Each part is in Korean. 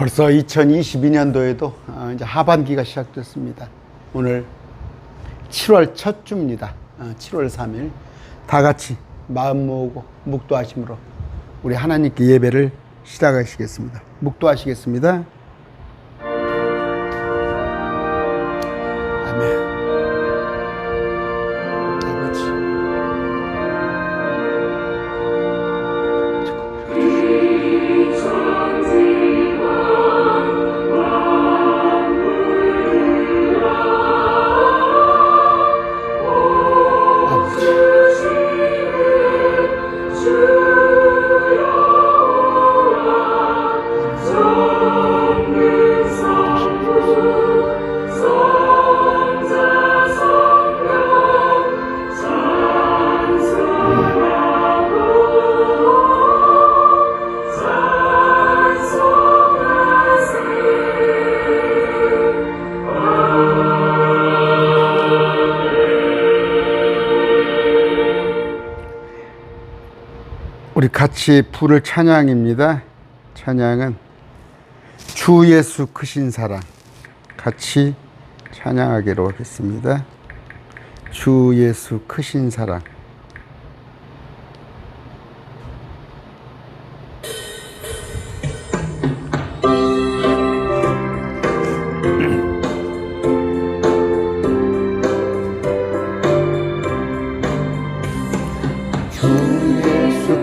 벌써 2022년도에도 이제 하반기가 시작됐습니다. 오늘 7월 첫 주입니다. 7월 3일 다 같이 마음 모으고 묵도하심으로 우리 하나님께 예배를 시작하시겠습니다. 묵도하시겠습니다. 아멘. 우리 같이 부를 찬양입니다. 찬양은 주 예수 크신 사랑, 같이 찬양하기로 하겠습니다. 주 예수 크신 사랑.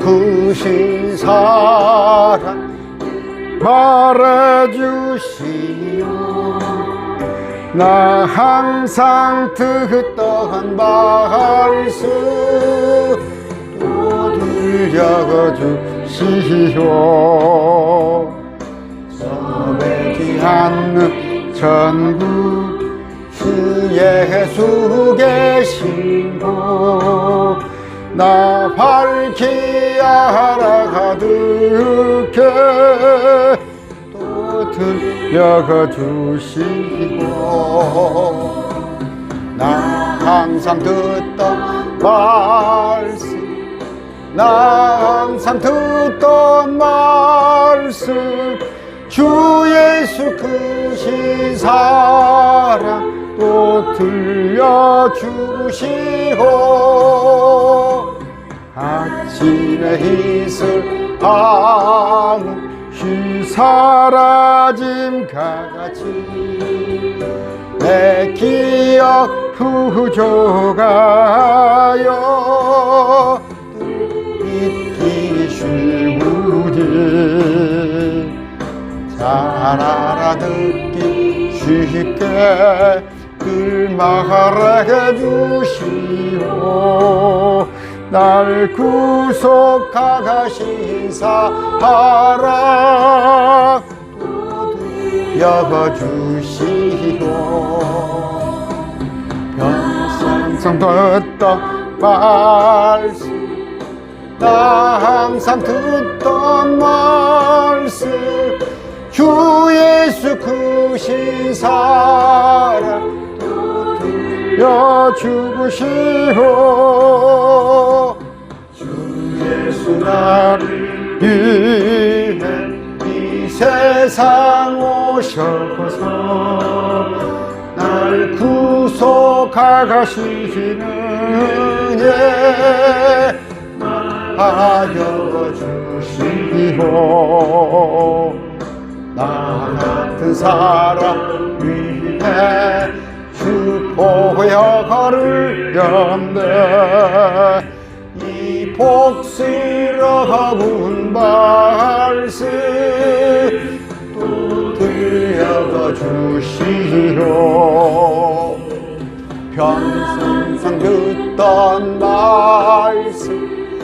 크신 사랑 말해주시오. 나 항상 듣던 말씀 또 들려주시오. 섬에지 않는 전국 주 예수 계신 곳 나 밝히 알아가득해 또 들려가 주시고. 나 항상 듣던 말씀, 나 항상 듣던 말씀 주 예수 크신 사랑 또 들려주시고. 아침의 이슬 방울이 사라짐과 같이 내 기억 후져가요. 믿기 쉬우니 잘 알아듣기 쉽게 글 말해 주시오. 날 구속하신 사랑 또 들려주시오. 평생 듣던 말씀, 나 항상 듣던 말씀 주 예수 크신 사랑 또 들려주시오. 예수 나를 위해 이 세상 오셔서 날 구속하시는 은혜 말하여 주시오. 나 같은 사람 위해 주보여 걸으련네 이 복스러운 말씀 또 들려가 주시오. 평생 듣던 말씀,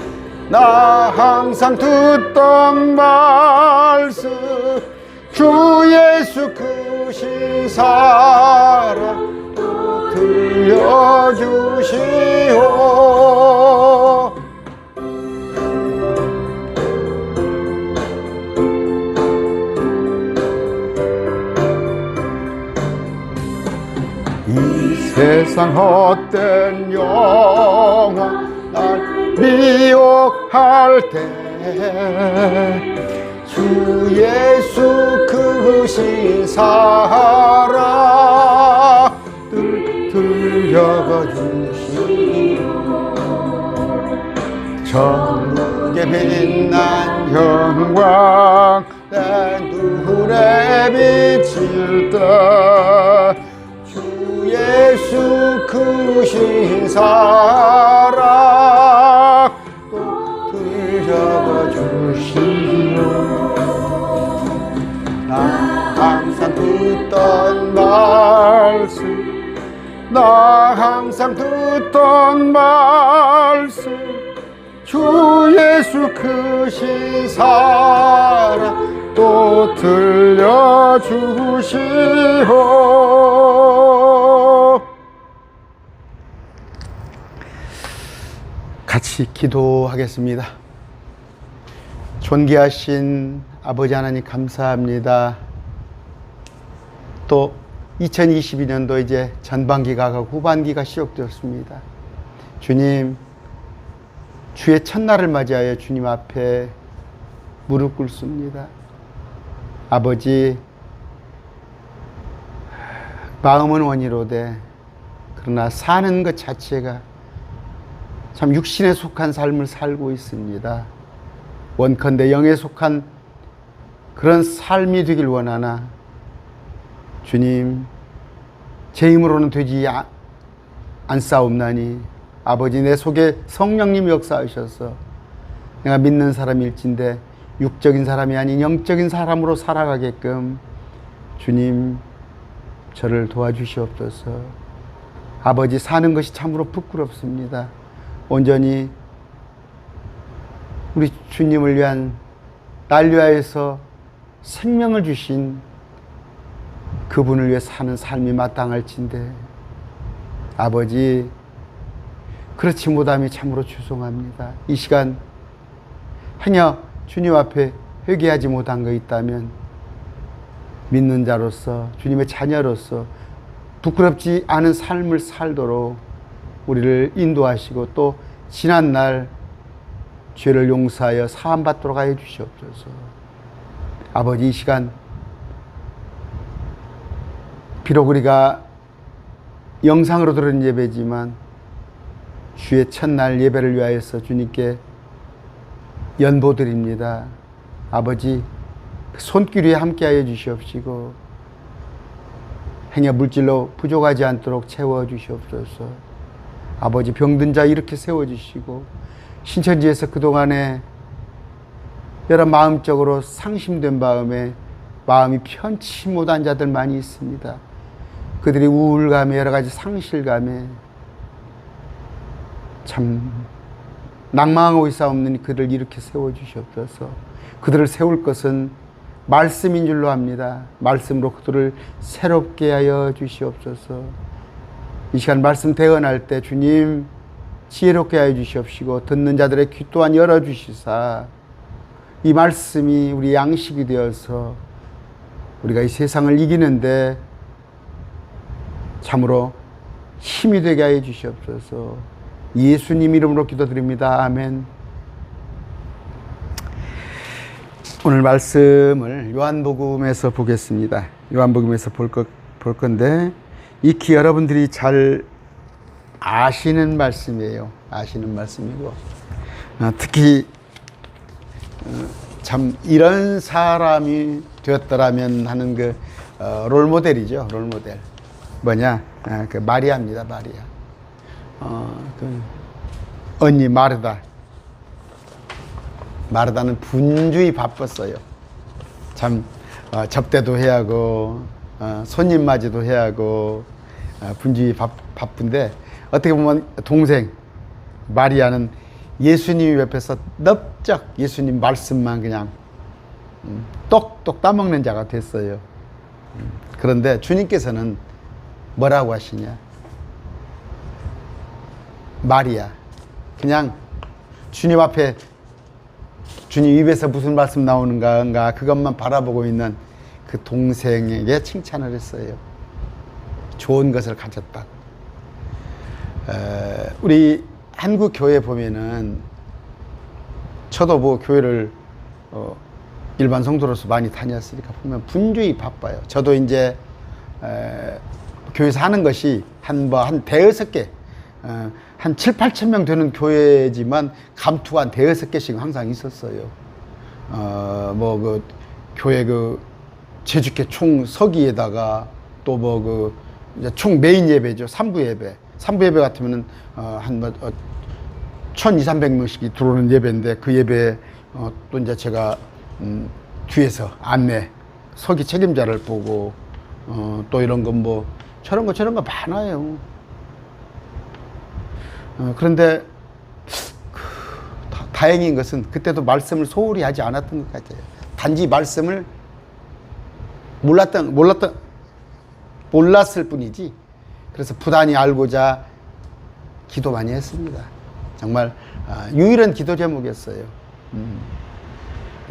나 항상 듣던 말씀 주 예수 크신 사랑 또 들려주시오. 이 세상 헛된 영화 날 미혹할 때 주 예수 그 주신 사랑들 들려가 주시고 전국에 빛난 영광 내 눈에 비칠 때 주 예수 크신 사랑 또 들려가 주시오 나 항상 듣던 말씀 나 항상 듣던 말씀 주 예수 크신 사랑 또 들려주시오. 같이 기도하겠습니다. 존귀하신 아버지 하나님 감사합니다. 또 2022년도 이제 전반기가 가고 후반기가 시작되었습니다. 주님, 주의 첫날을 맞이하여 주님 앞에 무릎 꿇습니다. 아버지, 마음은 원이로되 그러나 사는 것 자체가 참 육신에 속한 삶을 살고 있습니다. 원컨대 영에 속한 그런 삶이 되길 원하나 주님, 제 힘으로는 되지 않사옵나니 아버지 내 속에 성령님 역사하셔서 내가 믿는 사람일진데 육적인 사람이 아닌 영적인 사람으로 살아가게끔 주님 저를 도와주시옵소서. 아버지 사는 것이 참으로 부끄럽습니다. 온전히 우리 주님을 위한 날 위하여서 생명을 주신 그분을 위해 사는 삶이 마땅할진데 아버지 그렇지 못함이 참으로 죄송합니다. 이 시간 행여 주님 앞에 회개하지 못한 거 있다면 믿는 자로서 주님의 자녀로서 부끄럽지 않은 삶을 살도록 우리를 인도하시고 또 지난날 죄를 용서하여 사함받도록 하여 주시옵소서. 아버지 이 시간 비록 우리가 영상으로 들은 예배지만 주의 첫날 예배를 위하여서 주님께 연보드립니다. 아버지 손길 위에 함께하여 주시옵시고 행여 물질로 부족하지 않도록 채워주시옵소서. 아버지 병든 자 이렇게 세워주시고 신천지에서 그동안에 여러 마음적으로 상심된 마음이 편치 못한 자들 많이 있습니다. 그들이 우울감에 여러 가지 상실감에 참 낭망하고 있사옵는 그들을 이렇게 세워주시옵소서. 그들을 세울 것은 말씀인 줄로 압니다. 말씀으로 그들을 새롭게 하여 주시옵소서. 이 시간 말씀 대언할 때 주님 지혜롭게 하여 주시옵시고 듣는 자들의 귀 또한 열어주시사 이 말씀이 우리 양식이 되어서 우리가 이 세상을 이기는데 참으로 힘이 되게 하여 주시옵소서. 예수님 이름으로 기도드립니다. 아멘. 오늘 말씀을 요한복음에서 보겠습니다. 요한복음에서 볼 건데 익히 여러분들이 잘 아시는 말씀이에요. 아시는 말씀이고 특히 참 이런 사람이 되었더라면 하는 그 롤모델이죠. 롤모델 뭐냐? 그 마리아입니다. 마리아. 그 언니 마르다는 분주히 바빴어요. 참 접대도 해야 하고 손님 맞이도 해야 하고 분주히 바쁜데 어떻게 보면 동생 마리아는 예수님 옆에서 넙적 예수님 말씀만 그냥 똑똑 따먹는 자가 됐어요. 그런데 주님께서는 뭐라고 하시냐? 마리아 그냥 주님 앞에 주님 입에서 무슨 말씀 나오는가 그것만 바라보고 있는 그 동생에게 칭찬을 했어요. 좋은 것을 가졌다. 우리 한국 교회 보면은 저도 뭐 교회를 일반 성도로서 많이 다녔으니까 보면 분주히 바빠요. 저도 이제 교회에서 하는 것이 한 대여섯 개, 한 7, 8천 명 되는 교회지만 감투가 한 대여섯 개씩 항상 있었어요. 교회 제주교 총 서기에다가 또 총 메인 예배죠. 3부 예배. 3부 예배 같으면은, 1,200~300명씩이 들어오는 예배인데 그 예배에, 또 이제 제가, 뒤에서 안내, 서기 책임자를 보고, 또 이런 건 저런 거 많아요. 그런데, 다행인 것은 그때도 말씀을 소홀히 하지 않았던 것 같아요. 단지 말씀을 몰랐을 뿐이지. 그래서 부단히 알고자 기도 많이 했습니다. 정말 유일한 기도 제목이었어요.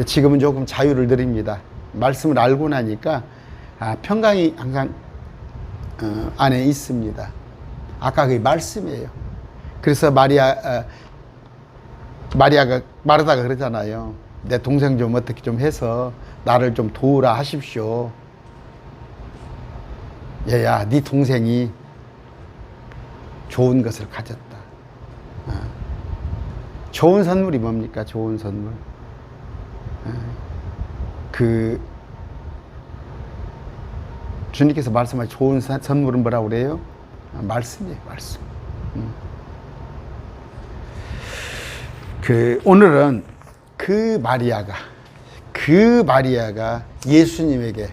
지금은 조금 자유를 누립니다. 말씀을 알고 나니까 평강이 항상 안에 있습니다. 아까 그 말씀이에요. 그래서 마르다가 그러잖아요. 내 동생 좀 어떻게 좀 해서 나를 좀 도우라 하십시오. 얘야, 네 동생이 좋은 것을 가졌다. 좋은 선물이 뭡니까? 좋은 선물. 주님께서 말씀하신 좋은 선물은 뭐라고 그래요? 말씀이에요, 말씀. 오늘은 그 마리아가 예수님에게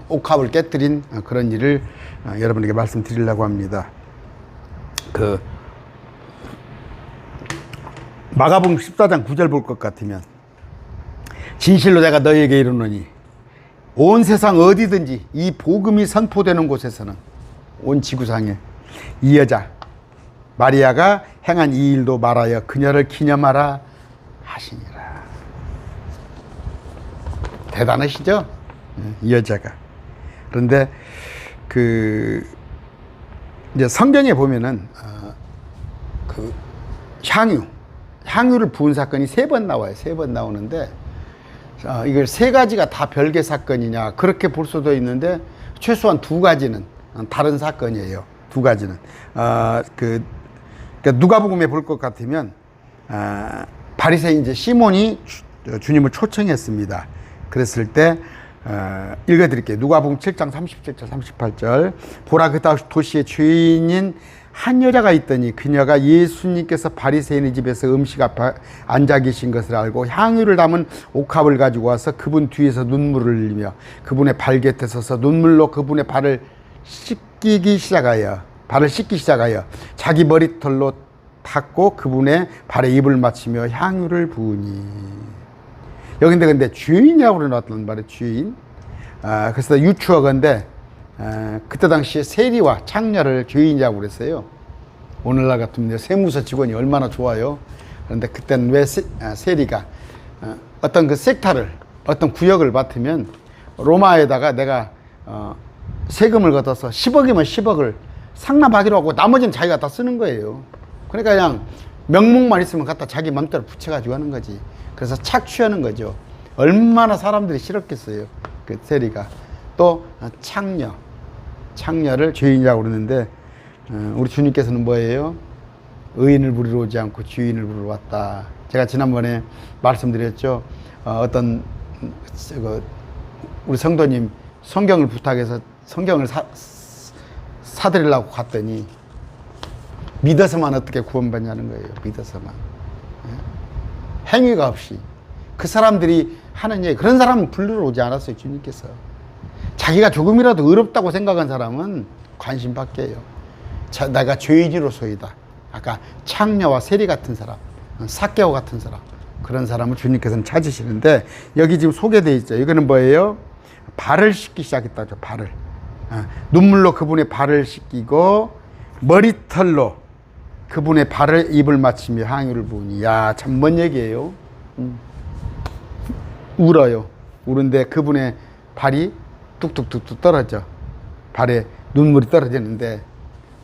옥합을 깨뜨린 그런 일을 여러분에게 말씀드리려고 합니다. 마가복음 14장 9절 볼 것 같으면, 진실로 내가 너희에게 이르노니 온 세상 어디든지 이 복음이 선포되는 곳에서는, 온 지구상에 이 여자 마리아가 행한 이 일도 말하여 그녀를 기념하라 하시니라. 대단하시죠? 이 여자가. 그런데 이제 성경에 보면은 향유를 부은 사건이 3번 나와요. 3번 나오는데, 이걸 3가지가 다 별개 사건이냐 그렇게 볼 수도 있는데, 최소한 2가지는 다른 사건이에요. 2가지는 그러니까 누가복음에 볼 것 같으면, 바리새인 이제 시몬이 주님을 초청했습니다. 그랬을 때 읽어드릴게요. 누가복음 7장 37절 38절. 보라, 그 도시에 죄인인 한 여자가 있더니 그녀가 예수님께서 바리새인의 집에서 음식 앞에 앉아 계신 것을 알고 향유를 담은 옥합을 가지고 와서 그분 뒤에서 눈물을 흘리며 그분의 발 곁에 서서 눈물로 그분의 발을 씻기 시작하여 자기 머리털로 닦고 그분의 발에 입을 맞추며 향유를 부으니. 여기인데 근데 죄인이라고 나왔단 말이에요. 죄인. 그래서 유추어건데, 그때 당시에 세리와 창녀를 죄인이라고 그랬어요. 오늘날 같으면 세무서 직원이 얼마나 좋아요. 그런데 그때는 왜 세리가 어떤 그 섹타를, 어떤 구역을 맡으면 로마에다가 내가 세금을 걷어서 10억이면 10억을 상납하기로 하고 나머지는 자기가 다 쓰는 거예요. 그러니까 그냥 명목만 있으면 갖다 자기 맘대로 붙여가지고 하는 거지. 그래서 착취하는 거죠. 얼마나 사람들이 싫었겠어요. 그 세리가. 또 창녀를 죄인이라고 그러는데, 우리 주님께서는 뭐예요? 의인을 부리러 오지 않고 죄인을 부리러 왔다. 제가 지난번에 말씀드렸죠. 우리 성도님 성경을 부탁해서 성경을 사드리려고 갔더니 믿어서만 어떻게 구원받냐는 거예요. 믿어서만. 행위가 없이. 그 사람들이 하는 얘기, 그런 사람은 부르러 오지 않았어요. 주님께서. 자기가 조금이라도 의롭다고 생각한 사람은 관심 받게요. 내가 죄인으로서이다. 아까 창녀와 세리 같은 사람, 삭개오 같은 사람, 그런 사람을 주님께서는 찾으시는데, 여기 지금 소개되어 있죠. 이거는 뭐예요? 발을 씻기 시작했다죠. 발을. 눈물로 그분의 발을 씻기고 머리털로 그분의 발을 입을 맞추며 향유를 부으니. 야, 참 먼 얘기예요. 울어요. 우는데 그분의 발이 뚝뚝뚝뚝 떨어져. 발에 눈물이 떨어지는데,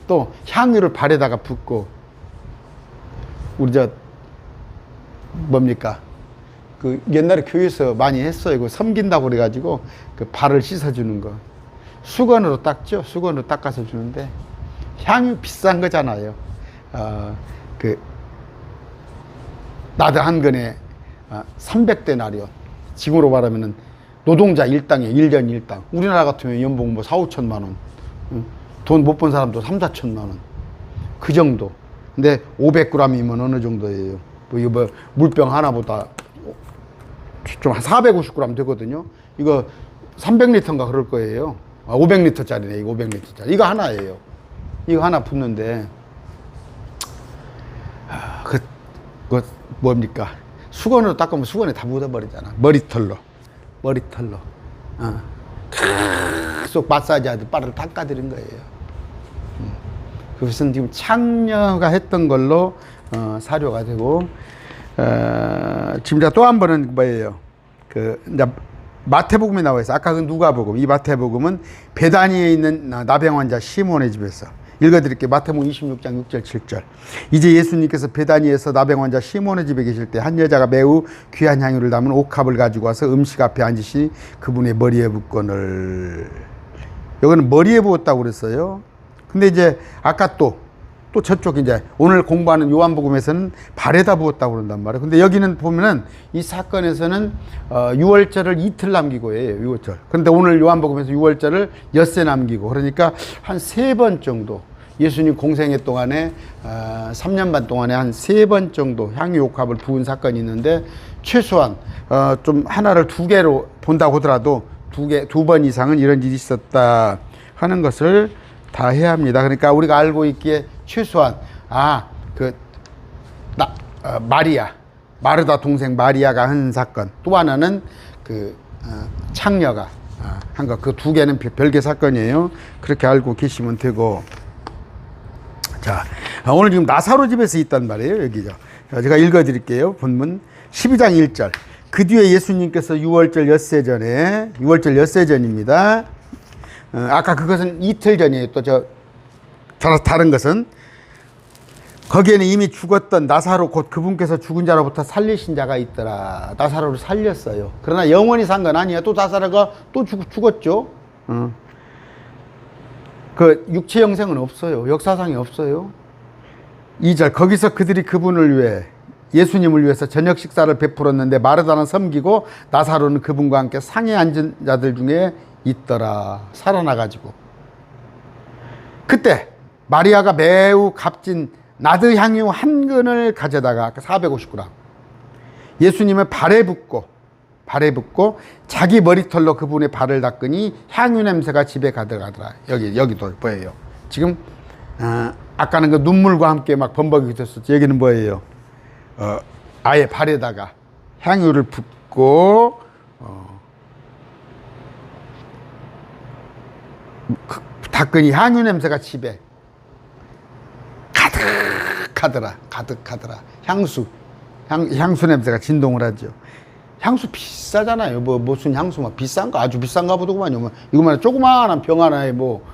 또 향유를 발에다가 붓고, 우리 뭡니까? 그 옛날에 교회에서 많이 했어요. 그 섬긴다고 그래가지고 그 발을 씻어주는 거. 수건으로 닦죠. 수건으로 닦아서 주는데 향유 비싼 거잖아요. 그 나드 한 근에 300데나리온. 지금으로 말하면은 노동자 일당에 1년 일당. 우리나라 같으면 연봉 뭐 4, 5천만 원. 돈 못 번 사람도 3, 4천만 원. 그 정도. 근데 500g이면 어느 정도예요? 뭐 이거 뭐 물병 하나보다 좀 한 450g 되거든요. 이거 300리터인가 그럴 거예요. 500리터짜리네. 이거 500리터짜리. 이거 하나예요. 이거 하나 붓는데 그 뭡니까? 수건으로 닦으면 수건에 다 묻어버리잖아. 머리털로. 계속 마사지하듯 빠를 닦아드린 거예요. 그것은 지금 창녀가 했던 걸로 사료가 되고, 지금 또 한 번은 뭐예요? 이제 마태복음에 나와 있어. 아까 그 누가복음, 이 마태복음은 베다니에 있는 나병 환자 시몬의 집에서. 읽어드릴게요. 마태복음 26장 6절 7절. 이제 예수님께서 베다니에서 나병 환자 시몬의 집에 계실 때 한 여자가 매우 귀한 향유를 담은 옥합을 가지고 와서 음식 앞에 앉으시니 그분의 머리에 붓거늘. 여기는 머리에 부었다고 그랬어요. 근데 이제 아까 또 저쪽 이제 오늘 공부하는 요한복음에서는 발에다 부었다고 그런단 말이에요. 근데 여기는 보면은 이 사건에서는 6월절을 이틀 남기고 해요. 6월절. 그런데 오늘 요한복음에서 6월절을 엿새 남기고, 그러니까 한 3번 정도, 예수님 공생애 동안에 3년 반 동안에 한 3번 정도 향유 옥합을 부은 사건이 있는데, 최소한 좀 하나를 2개로 본다고 하더라도 2번 이상은 이런 일이 있었다 하는 것을 다 해야 합니다. 그러니까 우리가 알고 있기에 최소한 마르다 동생 마리아가 한 사건, 또 하나는 창녀가 한 것, 그 2개는 별개 사건이에요. 그렇게 알고 계시면 되고. 자, 오늘 지금 나사로 집에서 있단 말이에요. 여기죠. 제가 읽어드릴게요. 본문 12장 1절. 그 뒤에 예수님께서 6월절 엿새 전입니다. 아까 그것은 이틀 전이에요. 또 다른 것은 거기에는 이미 죽었던 나사로, 곧 그분께서 죽은 자로부터 살리신 자가 있더라. 나사로를 살렸어요. 그러나 영원히 산 건 아니에요. 또 나사로가 또 죽었죠. 그 육체 영생은 없어요. 역사상이 없어요. 2절. 거기서 그들이 그분을 위해, 예수님을 위해서 저녁 식사를 베풀었는데 마르다는 섬기고 나사로는 그분과 함께 상에 앉은 자들 중에 있더라. 살아나가지고. 그때 마리아가 매우 값진 나드 향유 한 근을 가져다가 450g 예수님의 발에 붓고 자기 머리털로 그분의 발을 닦으니 향유 냄새가 집에 가득하더라. 여기도 뭐예요? 지금 아까는 그 눈물과 함께 막 범벅이 됐었죠. 여기는 뭐예요? 아예 발에다가 향유를 붓고 닦으니 향유 냄새가 집에 가득하더라. 향수 냄새가 진동을 하죠. 향수 비싸잖아요. 무슨 향수 막 비싼 거, 아주 비싼가 보더구만요. 이거만 조그마한 병 하나에 뭐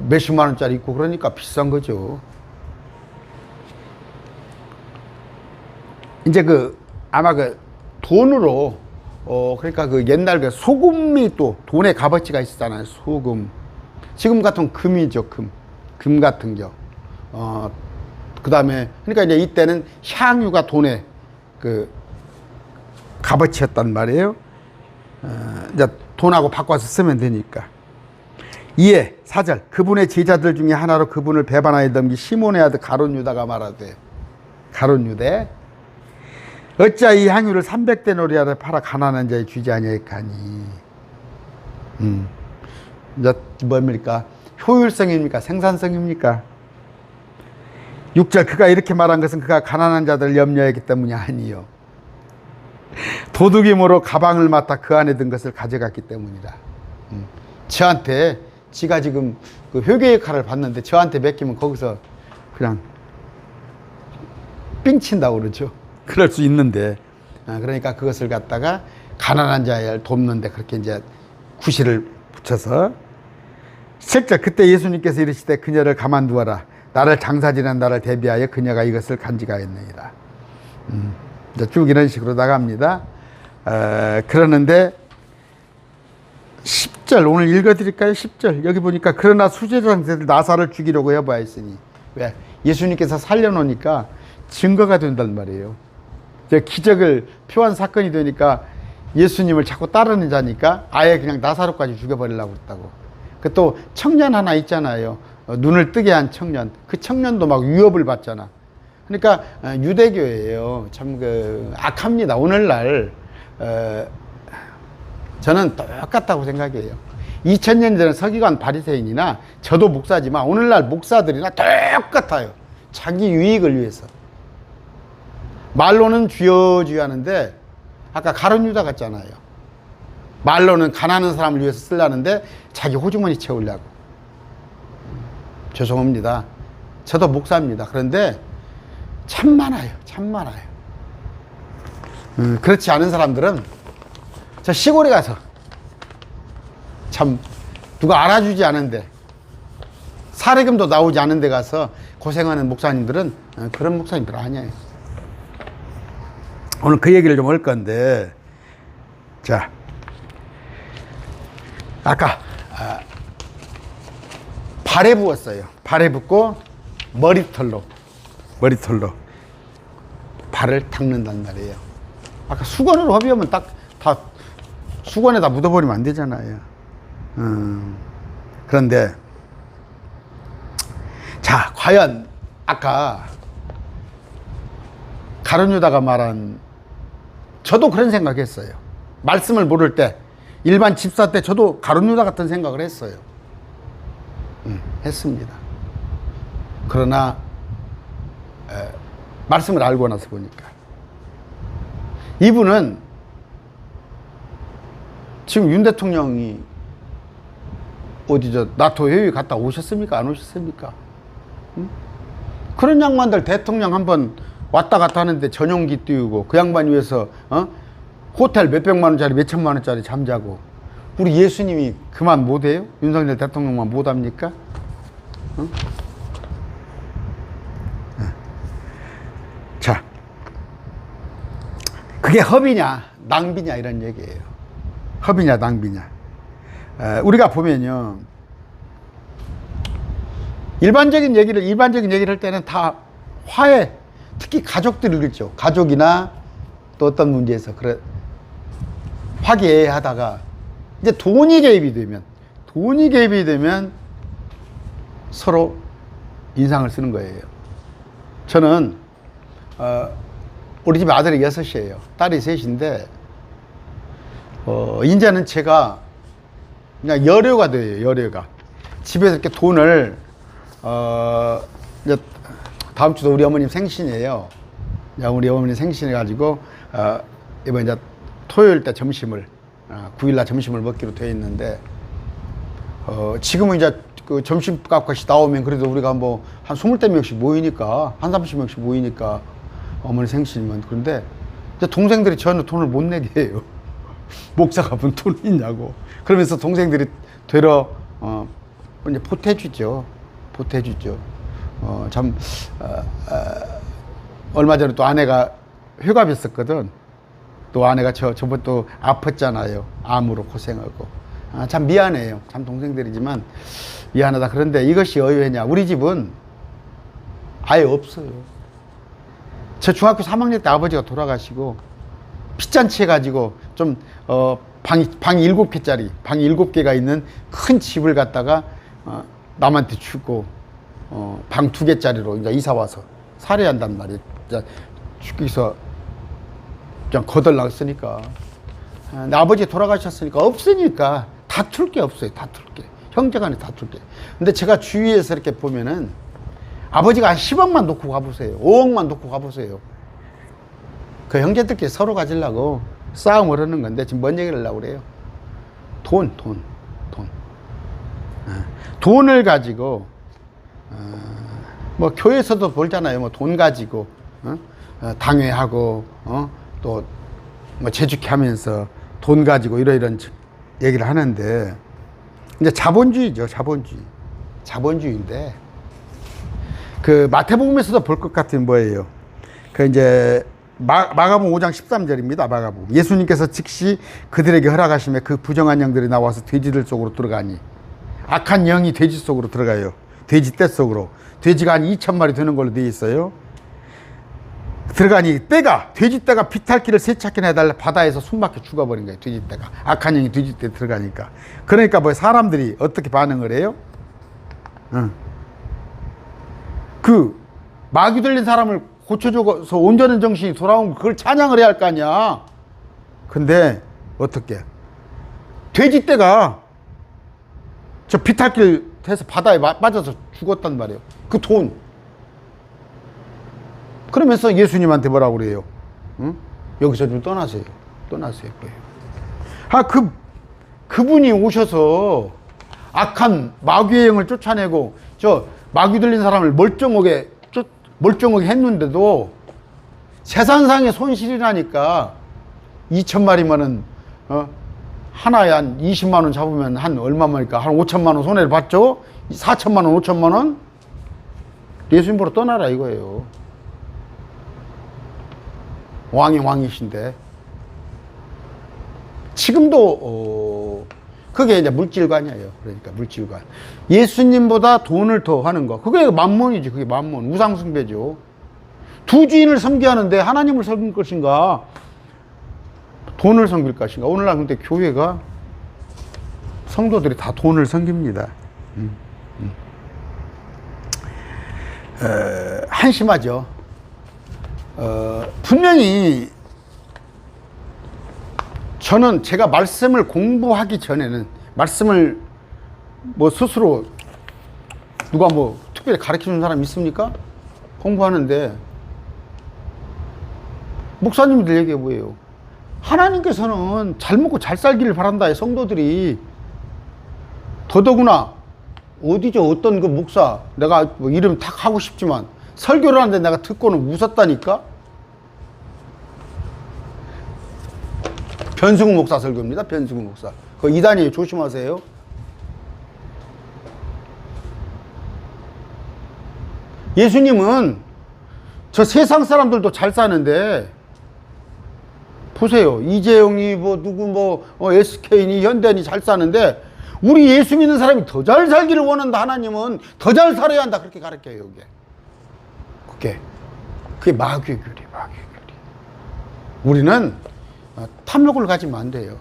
몇십만 원짜리 있고 그러니까 비싼 거죠. 이제 아마 돈으로 그러니까 옛날 소금이 또 돈의 값어치가 있었잖아요. 소금. 지금 같은 금이죠. 금 같은 겨. 그 다음에, 그러니까 이제 이때는 향유가 돈의 값어치였단 말이에요. 이제 돈하고 바꿔서 쓰면 되니까. 2에 4절. 그분의 제자들 중에 하나로 그분을 배반하여 넘기 시몬의 아들 가룟 유다가 말하되, 어찌하여 이 향유를 300데나리온에 팔아 가난한 자에 주지 아니하였까니. 이제 뭡니까? 효율성입니까? 생산성입니까? 6절. 그가 이렇게 말한 것은 그가 가난한 자들을 염려했기 때문이 아니요, 도둑임으로 가방을 맡아 그 안에 든 것을 가져갔기 때문이다. 저한테, 지가 지금 회계 역할을 받는데 저한테 맡기면 거기서 그냥 삥 친다고 그러죠. 그럴 수 있는데, 그러니까 그것을 갖다가 가난한 자를 돕는데 그렇게 이제 구실을 붙여서. 7절. 그때 예수님께서 이르시되 그녀를 가만두어라. 나를 장사지는 나를 대비하여 그녀가 이것을 간직하였느니라. 이제 쭉 이런 식으로 나갑니다. 그러는데 10절 오늘 읽어드릴까요? 10절 여기 보니까 그러나 수제장들 나사를 죽이려고 여보하였으니 왜? 예수님께서 살려놓으니까 증거가 된단 말이에요. 기적을 표한 사건이 되니까 예수님을 자꾸 따르는 자니까 아예 그냥 나사로까지 죽여버리려고 그랬다고. 그 또 청년 하나 있잖아요. 눈을 뜨게 한 청년. 그 청년도 막 위협을 받잖아. 그러니까 유대교예요. 참 악합니다. 오늘날 저는 똑같다고 생각해요. 2000년 전에 서기관 바리새인이나 저도 목사지만 오늘날 목사들이나 똑같아요. 자기 유익을 위해서. 말로는 주여 주여 하는데 아까 가룟 유다 같잖아요. 말로는 가난한 사람을 위해서 쓰려는데 자기 호주머니 채우려고. 죄송합니다. 저도 목사입니다. 그런데 참 많아요. 참 많아요. 그렇지 않은 사람들은 저 시골에 가서 참 누가 알아주지 않은데 사례금도 나오지 않은 데 가서 고생하는 목사님들은 그런 목사님들 아니에요. 오늘 그 얘기를 좀 할 건데, 자, 아까 발에 부었어요. 발에 붓고 머리털로 발을 닦는단 말이에요. 아까 수건으로 허비하면 딱 다 수건에다 묻어버리면 안 되잖아요. 그런데 자, 과연 아까 가룟 유다가 말한, 저도 그런 생각했어요. 말씀을 모를 때 일반 집사 때 저도 가룟 유다 같은 생각을 했어요. 했습니다. 그러나 말씀을 알고 나서 보니까 이분은 지금 윤 대통령이 어디 나토 회의 갔다 오셨습니까? 안 오셨습니까? 그런 양반들 대통령 한번 왔다 갔다 하는데 전용기 띄우고 그 양반 위해서 호텔 몇백만 원짜리 몇천만 원짜리 잠자고, 우리 예수님이 그만 못해요? 윤석열 대통령만 못합니까? 자, 그게 허비냐 낭비냐 이런 얘기예요. 허비냐 낭비냐. 우리가 보면요, 일반적인 얘기를 할 때는 다 화해, 특히 가족들을 그렇죠. 가족이나 또 어떤 문제에서 그래 화기애애하다가 이제 돈이 개입이 되면 서로 인상을 쓰는 거예요. 저는 우리 집 아들이 6이에요. 딸이 3인데 이제는 제가 그냥 여료가 돼요. 여료가. 집에서 이렇게 돈을 이제 다음 주도 우리 어머님 생신이에요. 우리 어머님 생신해 가지고 이번 이제 토요일 때 점심을 9일날 점심을 먹기로 돼 있는데 지금은 이제 그 점심값이 나오면 그래도 우리가 뭐 한 20명씩 모이니까 한 30명씩 모이니까 어머니 생신이면, 그런데 이제 동생들이 저는 돈을 못 내게 해요. 목사가 분 돈이 있냐고. 그러면서 동생들이 되러 이제 보태주죠. 참 얼마 전에 또 아내가 휴갑이었었거든. 또 아내가 저번 또 아팠잖아요. 암으로 고생하고. 참 미안해요. 참 동생들이지만 미안하다. 그런데 이것이 의외냐? 우리 집은 아예 없어요. 저 중학교 3학년 때 아버지가 돌아가시고 핏잔치 해가지고 좀 방이 7개짜리 방이 7개가 있는 큰 집을 갖다가 남한테 주고 방 2개짜리로 이제 이사 와서 살해한단 말이에요. 죽기서 그냥 거덜났으니까. 근데 아버지 돌아가셨으니까 없으니까 다툴 게 없어요. 다툴 게. 형제간에 다툴 게. 근데 제가 주위에서 이렇게 보면은 아버지가 한 10억만 놓고 가보세요. 5억만 놓고 가보세요. 그 형제들끼리 서로 가지려고 싸움을 하는 건데 지금 뭔 얘기를 하려고 그래요? 돈. 돈을 가지고 뭐 교회에서도 볼잖아요. 뭐 돈 가지고 당회하고 또 뭐 재주케 하면서 돈 가지고 이런 얘기를 하는데, 이제 자본주의죠. 자본주의인데 그 마태복음에서도 볼 것 같은 뭐예요? 그 이제 마가복음 5장 13절입니다. 마가복음. 예수님께서 즉시 그들에게 허락하시며 그 부정한 영들이 나와서 돼지들 속으로 들어가니, 악한 영이 돼지 속으로 들어가요. 돼지 떼 속으로. 돼지가 한 2,000마리 되는 걸로 되어 있어요. 들어가니 돼지 떼가 비탈길을 세차게나 해달라 바다에서 숨막혀 죽어버린 거예요. 돼지 떼가. 악한 영이 돼지 떼 들어가니까. 그러니까 뭐 사람들이 어떻게 반응을 해요? 그 마귀 들린 사람을 고쳐줘서 온전한 정신이 돌아온 그걸 찬양을 해야 할 거 아니야. 근데 어떻게 돼지 떼가 저 비탈길 해서 바다에 빠져서 죽었단 말이에요. 그 돈. 그러면서 예수님한테 뭐라고 그래요? 응? 여기서 좀 떠나세요. 떠나세요. 그분이 오셔서 악한 마귀의 영을 쫓아내고 저 마귀 들린 사람을 멀쩡하게 했는데도 세상상의 손실이라니까. 2,000마리면은 하나에 한 20만 원 잡으면 한 얼마만일까? 한 5천만 원 손해를 봤죠? 4천만 원, 5천만 원? 예수님 보러 떠나라 이거예요. 왕이 왕이신데. 지금도 그게 이제 물질관이에요. 그러니까 물질관. 예수님보다 돈을 더 하는 거. 그게 만몬이지. 그게 만몬. 우상숭배죠. 두 주인을 섬겨야 하는데 하나님을 섬길 것인가? 돈을 섬길 것인가? 오늘날 근데 교회가 성도들이 다 돈을 섬깁니다. 한심하죠. 분명히 저는 제가 말씀을 공부하기 전에는 말씀을 뭐 스스로 누가 뭐 특별히 가르쳐 준 사람 있습니까? 공부하는데 목사님들 얘기해 뭐예요? 하나님께서는 잘 먹고 잘 살기를 바란다. 성도들이. 더더구나 어디죠? 어떤 그 목사, 내가 뭐 이름 탁 하고 싶지만 설교를 하는데 내가 듣고는 웃었다니까? 변승우 목사 설교입니다. 변승우 목사. 그 이단이에요. 조심하세요. 예수님은 저 세상 사람들도 잘 사는데 보세요. 이재용이 뭐 누구 뭐 SK니 현대니 잘 사는데 우리 예수 믿는 사람이 더 잘 살기를 원한다. 하나님은 더 잘 살아야 한다. 그렇게 가르쳐요. 그게 마귀의 교리. 우리는 탐욕을 가지면 안 돼요.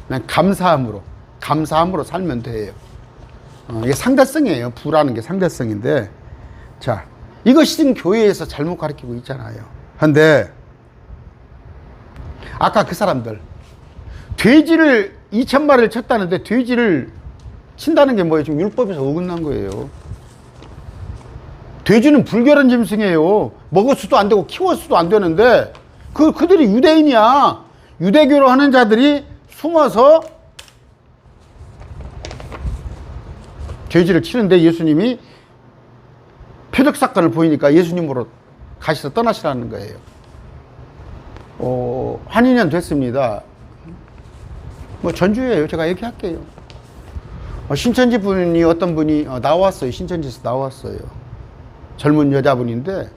그냥 감사함으로 살면 돼요. 이게 상대성이에요. 부라는 게 상대성인데, 자, 이것이 지금 교회에서 잘못 가르치고 있잖아요. 근데 아까 그 사람들 돼지를 2,000마리를 쳤다는데 돼지를 친다는 게 뭐예요? 지금 율법에서 어긋난 거예요. 돼지는 불결한 짐승이에요. 먹을 수도 안 되고 키울 수도 안 되는데 그들이 유대인이야. 유대교로 하는 자들이 숨어서 돼지를 치는데 예수님이 표적 사건을 보이니까 예수님으로 가시서 떠나시라는 거예요. 한 2년 됐습니다. 뭐 전주예요. 제가 얘기할게요. 신천지 분이 어떤 분이 나왔어요. 신천지에서 나왔어요. 젊은 여자분인데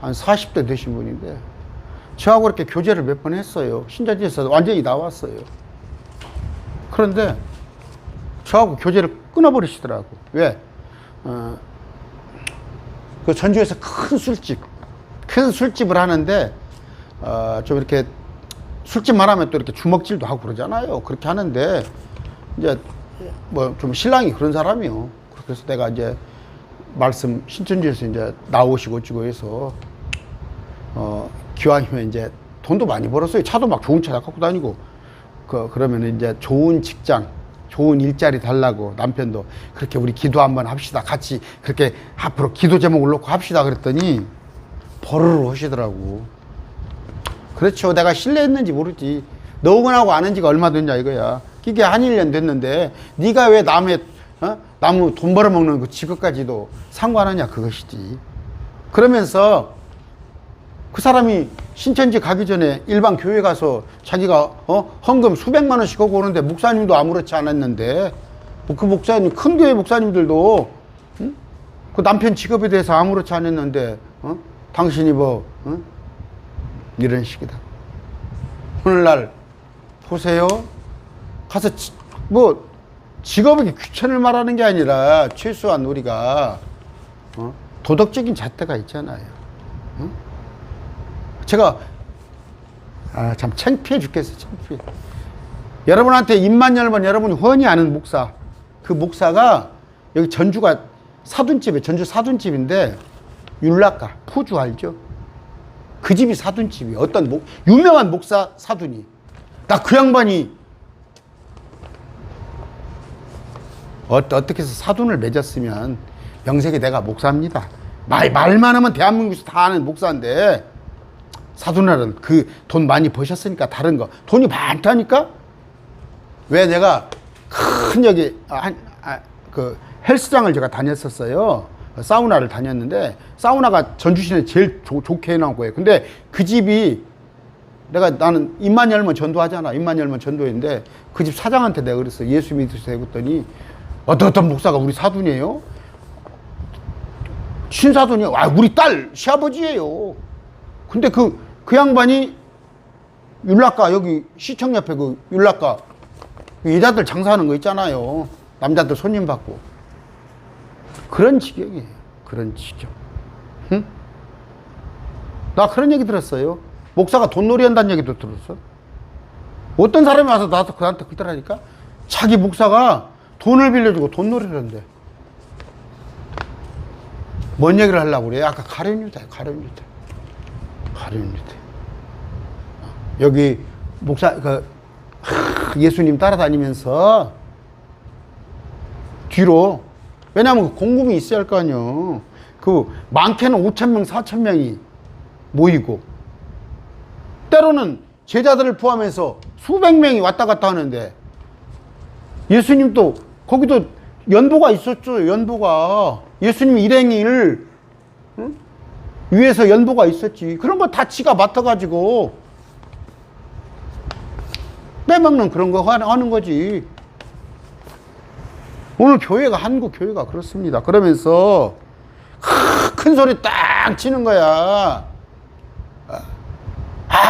한 40대 되신 분인데 저하고 이렇게 교제를 몇 번 했어요. 신천지에서 완전히 나왔어요. 그런데 저하고 교제를 끊어버리시더라고. 왜? 그 전주에서 큰 술집을 하는데 좀 이렇게 술집만 하면 또 이렇게 주먹질도 하고 그러잖아요. 그렇게 하는데 이제 뭐 좀 신랑이 그런 사람이요. 그래서 내가 이제 말씀 신천지에서 이제 나오시고 어찌고 해서 기왕이면 이제 돈도 많이 벌었어요. 차도 막 좋은 차 갖고 다니고 그러면 이제 좋은 직장, 좋은 일자리 달라고 남편도 그렇게 우리 기도 한번 합시다. 같이 그렇게 앞으로 기도 제목을 놓고 합시다. 그랬더니 버르르 하시더라고. 그렇죠. 내가 신뢰했는지 모르지. 너하고 아는 지가 얼마 됐냐 이거야. 이게 한 1년 됐는데 네가 왜 남의 나무 돈 벌어먹는 그 직업까지도 상관하냐 그것이지. 그러면서 그 사람이 신천지 가기 전에 일반 교회 가서 자기가 헌금 수백만 원씩 하고 오는데 목사님도 아무렇지 않았는데 그 목사님 큰 교회 목사님들도 그 남편 직업에 대해서 아무렇지 않았는데 당신이 이런 식이다. 오늘날 보세요. 가서 뭐 직업에게 귀천을 말하는 게 아니라 최소한 우리가 도덕적인 잣대가 있잖아요. 제가 참 창피해 죽겠어요. 창피해. 여러분한테 입만 열면 여러분이 훤히 아는 목사, 그 목사가 여기 전주가 사돈집에, 전주 사돈집인데 율라카 포주 알죠? 그 집이 사돈집이에요. 어떤 유명한 목사 사돈이. 나 그 양반이 어떻게 해서 사돈을 맺었으면 명색이 내가 목사입니다. 말만 하면 대한민국에서 다 아는 목사인데 사돈을 그 돈 많이 버셨으니까 다른 거 돈이 많다니까. 왜 내가 큰 여기 그 헬스장을 제가 다녔었어요. 사우나를 다녔는데 사우나가 전주시내 제일 좋게 해놓은 거예요. 근데 그 집이 나는 입만 열면 전도하잖아. 입만 열면 전도했는데 그 집 사장한테 내가 그랬어. 예수 믿으세요 했더니 어떤 목사가 우리 사돈이에요? 신사돈이요? 우리 딸 시아버지예요. 근데 그 양반이 율라카 여기 시청 옆에 그 율라카 여자들 장사하는 거 있잖아요. 남자들 손님 받고. 그런 지경이에요. 그런 지경. 응? 나 그런 얘기 들었어요. 목사가 돈놀이 한다는 얘기도 들었어. 어떤 사람이 와서 나한테 그러니까 자기 목사가 돈을 빌려주고 돈놀이를 한대. 뭔 얘기를 하려고 그래? 아까 가룟유다야, 가룟유다. 가룟유다. 여기 목사, 예수님 따라다니면서 뒤로, 왜냐하면 공금이 있어야 할 거 아니에요. 많게는 5,000명, 4,000명이 모이고, 때로는 제자들을 포함해서 수백 명이 왔다 갔다 하는데, 예수님도 거기도 연보가 있었죠. 연보가. 예수님 일행일 위에서 연보가 있었지. 그런 거 다 지가 맡아가지고 빼먹는 그런 거 하는 거지. 오늘 교회가, 한국 교회가 그렇습니다. 그러면서 큰 소리 딱 치는 거야.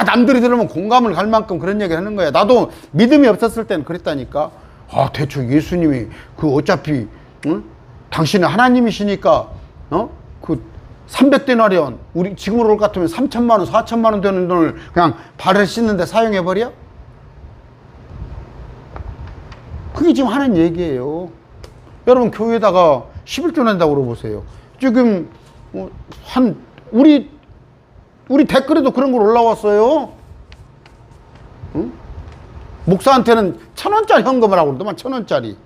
남들이 들으면 공감을 갈 만큼 그런 얘기를 하는 거야. 나도 믿음이 없었을 때는 그랬다니까. 대충 예수님이 어차피 당신은 하나님이시니까 300데나리온 우리 지금으로 올 것 같으면 3천만 원, 4천만 원 되는 돈을 그냥 발을 씻는데 사용해버려? 그게 지금 하는 얘기예요. 여러분 교회에다가 11조 낸다고 물어보세요. 지금 우리 댓글에도 그런 걸 올라왔어요. 응? 목사한테는 1,000원짜리 헌금을 하고 그러더만. 1,000원짜리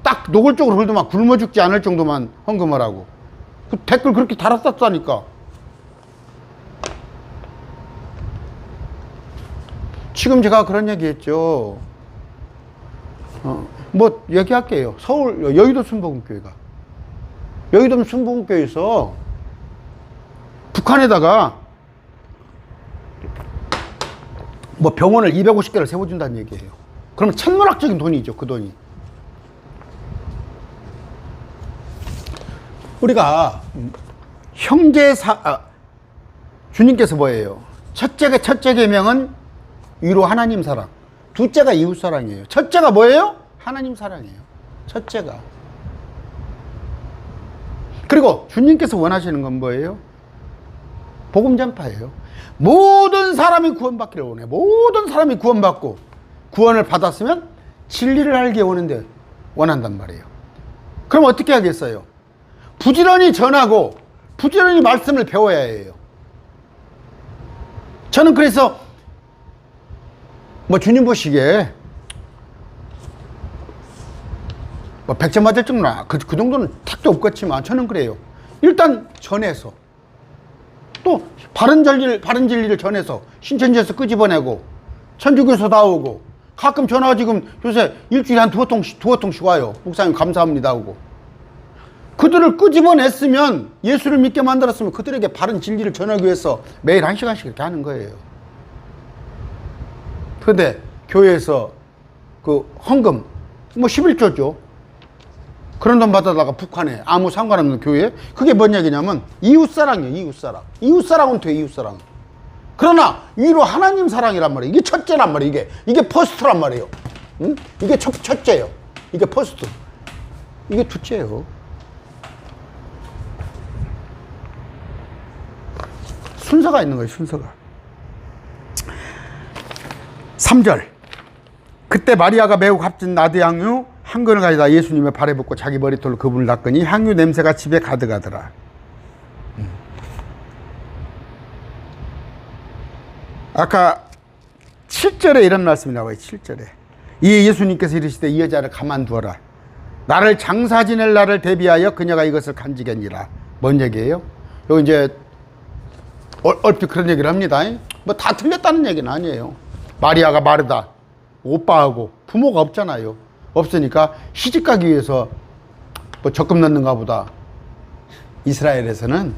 딱 노골적으로 그러더만. 굶어 죽지 않을 정도만 헌금을 하고. 그 댓글 그렇게 달았었다니까. 지금 제가 그런 얘기 했죠. 뭐 얘기할게요. 서울 여의도 순복음교회가, 여의도 순복음교회에서 북한에다가 뭐 병원을 250개를 세워준다는 얘기예요. 그러면 천문학적인 돈이죠. 그 돈이. 우리가 주님께서 뭐예요? 첫째 계명은 위로 하나님 사랑, 둘째가 이웃 사랑이에요. 첫째가 뭐예요? 하나님 사랑이에요. 첫째가. 그리고 주님께서 원하시는 건 뭐예요? 복음 전파예요. 모든 사람이 구원받기를 원해. 모든 사람이 구원받고, 구원을 받았으면 진리를 알게 원한단 말이에요. 그럼 어떻게 하겠어요? 부지런히 전하고 부지런히 말씀을 배워야 해요. 저는 그래서 주님 보시기에 100점 맞을 정도는 그 정도는 택도 없겠지만 저는 그래요. 일단 전해서, 또 바른 진리를 전해서 신천지에서 끄집어내고 천주교에서 나오고, 가끔 전화가 지금 요새 일주일에 한 두어 통씩 와요. 목사님 감사합니다 하고. 그들을 끄집어냈으면, 예수를 믿게 만들었으면 그들에게 바른 진리를 전하기 위해서 매일 1시간씩 이렇게 하는 거예요. 그런데 교회에서 헌금 11조죠. 그런 돈 받아다가 북한에 아무 상관없는 교회, 그게 뭔 얘기냐면 이웃사랑이에요. 이웃사랑. 이웃사랑은 돼. 이웃사랑. 그러나 위로 하나님 사랑이란 말이에요. 이게 첫째란 말이에요. 이게 퍼스트란 말이에요. 응? 이게 첫째예요. 이게 퍼스트. 이게 둘째예요. 순서가 있는 거예요. 순서가. 3절. 그때 마리아가 매우 값진 나드 향유 한 근을 가져다 예수님의 발에 붓고 자기 머리털로 그분을 닦으니 향유 냄새가 집에 가득하더라. 아까 7절에 이런 말씀이 나와요. 7절에. 이에 예수님께서 이르시되 이 여자를 가만두어라. 나를 장사 지낼 날을 대비하여 그녀가 이것을 간직했니라. 뭔 얘기예요? 여기 이제 얼핏 그런 얘기를 합니다. 뭐 다 틀렸다는 얘기는 아니에요. 마리아가 마르다. 오빠하고 부모가 없잖아요. 없으니까 시집가기 위해서 뭐 적금 넣는가 보다. 이스라엘에서는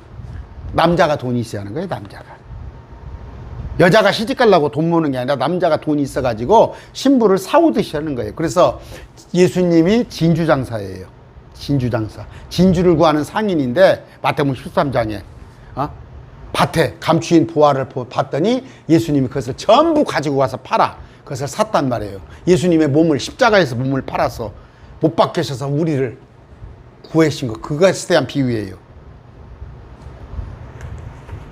남자가 돈이 있어야 하는 거예요. 남자가. 여자가 시집 가려고 돈 모으는 게 아니라 남자가 돈이 있어가지고 신부를 사오듯이 하는 거예요. 그래서 예수님이 진주장사예요. 진주장사. 진주를 구하는 상인인데 마태복음 13장에 밭에 감추인 보화를 봤더니 예수님이 그것을 전부 가지고 와서 팔아. 그것을 샀단 말이에요. 예수님의 몸을 십자가에서 몸을 팔아서 못 박히셔서 우리를 구하신 거. 그것에 대한 비유예요.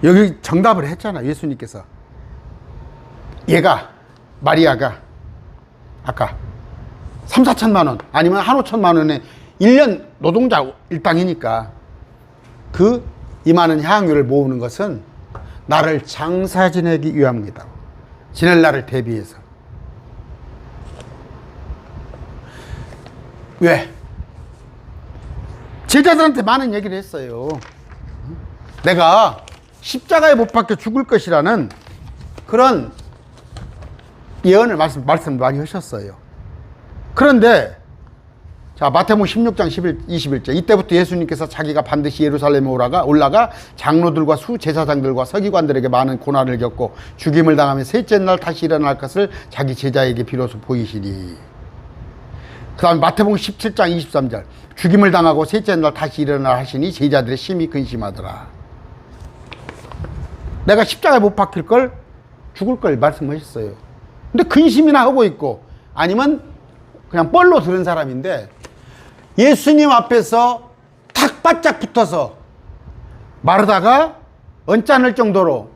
여기 정답을 했잖아. 예수님께서. 얘가 마리아가 아까 3, 4천만 원 아니면 한 5천만 원에 1년 노동자 일당이니까 그 이만한 향유를 모으는 것은 나를 장사 지내기 위함이다. 지낼 날을 대비해서. 왜? 제자들한테 많은 얘기를 했어요. 내가 십자가에 못 박혀 죽을 것이라는 그런 예언을 말씀 많이 하셨어요. 그런데 자 마태복음 16장 21절 이때부터 예수님께서 자기가 반드시 예루살렘에 올라가 장로들과 수제사장들과 서기관들에게 많은 고난을 겪고 죽임을 당하며 셋째 날 다시 일어날 것을 자기 제자에게 비로소 보이시니. 그 다음에 마태복음 17장 23절 죽임을 당하고 셋째 날 다시 일어나 하시니 제자들의 심히 근심하더라. 내가 십자가에 못 박힐 걸 죽을 걸 말씀하셨어요. 근데 근심이나 하고 있고 아니면 그냥 뻘로 들은 사람인데 예수님 앞에서 탁 바짝 붙어서 마르다가 언짢을 정도로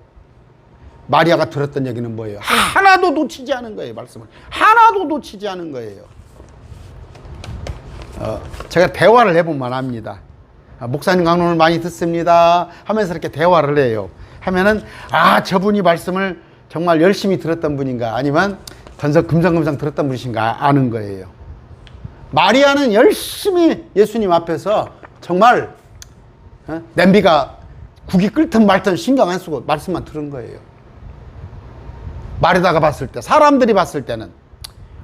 마리아가 들었던 얘기는 뭐예요? 하나도 놓치지 않은 거예요. 말씀을 하나도 놓치지 않은 거예요. 제가 대화를 해보면 압니다. 목사님 강론을 많이 듣습니다 하면서 이렇게 대화를 해요. 하면은 저분이 말씀을 정말 열심히 들었던 분인가 아니면 금성금성 들었던 분이신가 아는 거예요. 마리아는 열심히 예수님 앞에서 정말 냄비가 국이 끓든 말든 신경 안 쓰고 말씀만 들은 거예요. 마리다가 봤을 때 사람들이 봤을 때는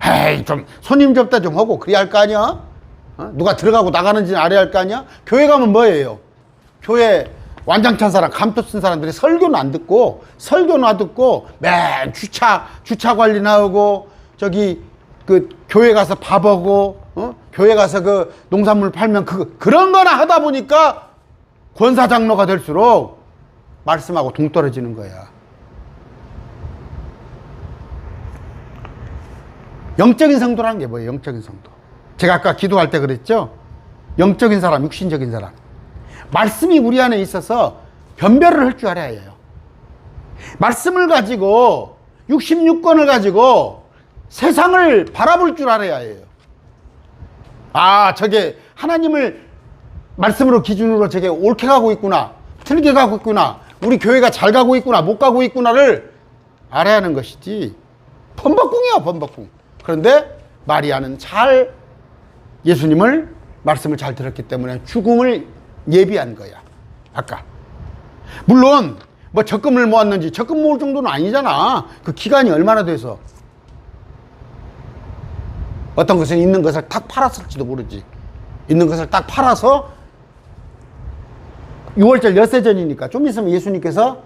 에이 좀 손님 접대 좀 하고 그래야 할 거 아니야? 누가 들어가고 나가는지 알아야 할 거 아니야? 교회 가면 뭐예요? 교회 완장찬 사람, 감투 쓴 사람들이 설교는 안 듣고, 맨 주차 관리 나오고, 저기, 교회 가서 밥 하고, 교회 가서 그 농산물 팔면 그런 거나 하다 보니까 권사장로가 될수록 말씀하고 동떨어지는 거야. 영적인 성도라는 게 뭐예요? 영적인 성도. 제가 아까 기도할 때 그랬죠? 영적인 사람, 육신적인 사람. 말씀이 우리 안에 있어서 변별을 할 줄 알아야 해요. 말씀을 가지고 66권을 가지고 세상을 바라볼 줄 알아야 해요. 저게 하나님을 말씀으로 기준으로 저게 옳게 가고 있구나, 틀리게 가고 있구나, 우리 교회가 잘 가고 있구나, 못 가고 있구나를 알아야 하는 것이지. 범벅궁이야, 범벅궁. 그런데 마리아는 예수님을 말씀을 잘 들었기 때문에 죽음을 예비한 거야. 아까 물론 뭐 적금을 모았는지 적금 모을 정도는 아니잖아. 그 기간이 얼마나 돼서 어떤 것은 있는 것을 딱 팔았을지도 모르지. 있는 것을 딱 팔아서 6월절 엿새 전이니까 좀 있으면 예수님께서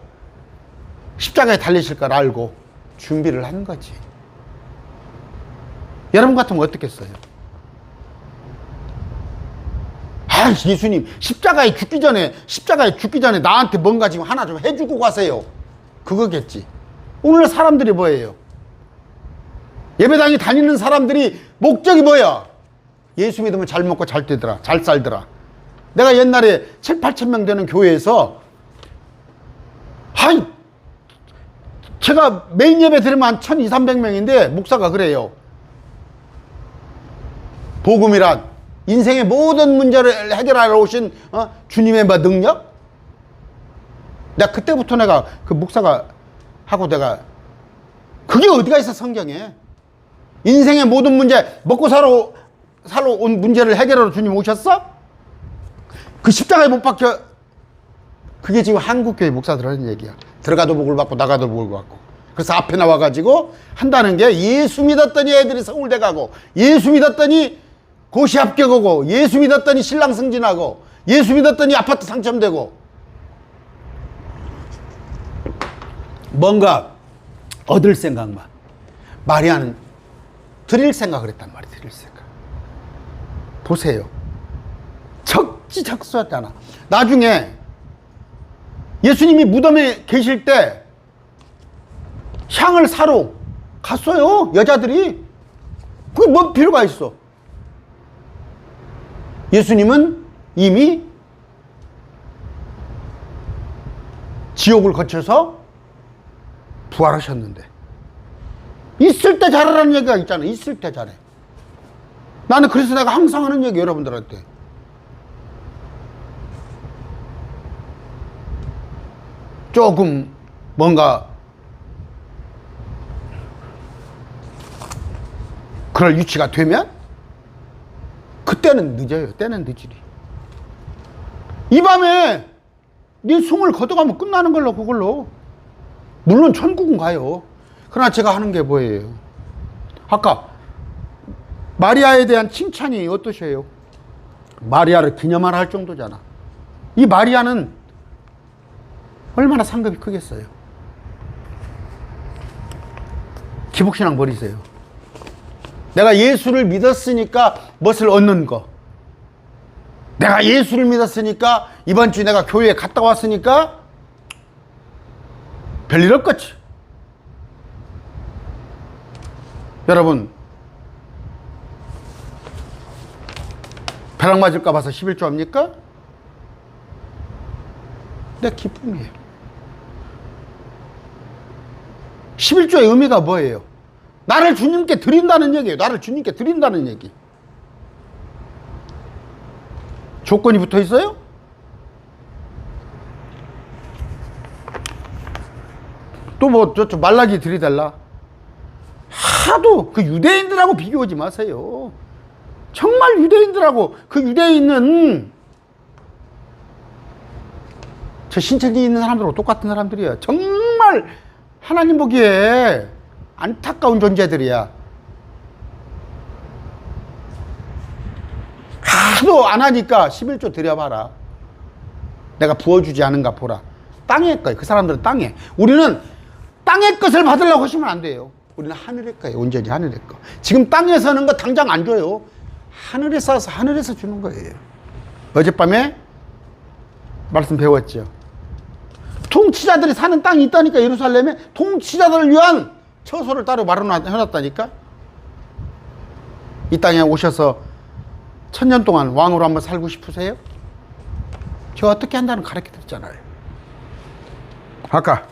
십자가에 달리실 걸 알고 준비를 한 거지. 여러분 같으면 어떻겠어요? 예수님 십자가에 죽기 전에 나한테 뭔가 지금 하나 좀 해주고 가세요. 그거겠지. 오늘 사람들이 뭐예요? 예배당에 다니는 사람들이 목적이 뭐야? 예수 믿으면 잘 먹고 잘 되더라, 잘 살더라. 내가 옛날에 7, 8천 명 되는 교회에서 제가 메인 예배 드리면 한 1,200, 300명인데 목사가 그래요. 복음이란 인생의 모든 문제를 해결하러 오신 주님의 능력? 내가 그때부터 내가 그 목사가 하고 내가 그게 어디가 있어 성경에. 인생의 모든 문제, 먹고 살아 온 문제를 해결하러 주님 오셨어? 그 십자가에 못 박혀. 그게 지금 한국교회 목사들 하는 얘기야. 들어가도 복을 받고 나가도 복을 받고. 그래서 앞에 나와가지고 한다는 게 예수 믿었더니 애들이 서울대 가고, 예수 믿었더니 고시 합격하고, 예수 믿었더니 신랑 승진하고, 예수 믿었더니 아파트 당첨되고. 뭔가 얻을 생각만. 마리아는 드릴 생각을 했단 말이야. 드릴 생각. 보세요. 적지적소였잖아. 나중에 예수님이 무덤에 계실 때 향을 사러 갔어요. 여자들이. 그게 뭔 필요가 있어? 예수님은 이미 지옥을 거쳐서 부활하셨는데. 있을 때 잘하라는 얘기가 있잖아. 있을 때 잘해. 나는 그래서 내가 항상 하는 얘기 여러분들한테. 조금 뭔가 그럴 위치가 되면 그때는 늦어요. 때는 늦으리. 이 밤에 네 숨을 걷어가면 끝나는 걸로 그걸로. 물론 천국은 가요. 그러나 제가 하는 게 뭐예요? 아까 마리아에 대한 칭찬이 어떠셔요? 마리아를 기념하라 할 정도잖아. 이 마리아는 얼마나 상급이 크겠어요? 기복신앙 버리세요. 내가 예수를 믿었으니까 무엇을 얻는 거. 내가 예수를 믿었으니까 이번 주에 내가 교회에 갔다 왔으니까 별일 없겠지. 여러분, 벼락 맞을까 봐서 11조 합니까? 내 기쁨이에요. 11조의 의미가 뭐예요? 나를 주님께 드린다는 얘기예요. 나를 주님께 드린다는 얘기. 조건이 붙어 있어요? 또 뭐 저쪽 말라기 들이달라. 하도 그 유대인들하고 비교하지 마세요. 정말 유대인들하고 그 유대인은 저 신천지에 있는 사람들하고 똑같은 사람들이야. 정말 하나님 보기에 안타까운 존재들이야. 하도 안 하니까 11조 드려봐라. 내가 부어주지 않은가 보라. 땅의 거예요. 그 사람들은 땅에. 우리는 땅의 것을 받으려고 하시면 안 돼요. 우리는 하늘의 거예요. 온전히 하늘의 거. 지금 땅에서 하는 거 당장 안 줘요. 하늘에 쌓아서 하늘에서 주는 거예요. 어젯밤에 말씀 배웠죠. 통치자들이 사는 땅이 있다니까. 예루살렘에 통치자들을 위한 처소를 따로 마련해놨다니까. 이 땅에 오셔서 1000년 동안 왕으로 한번 살고 싶으세요? 저 어떻게 한다는 가르쳐 드렸잖아요. 아까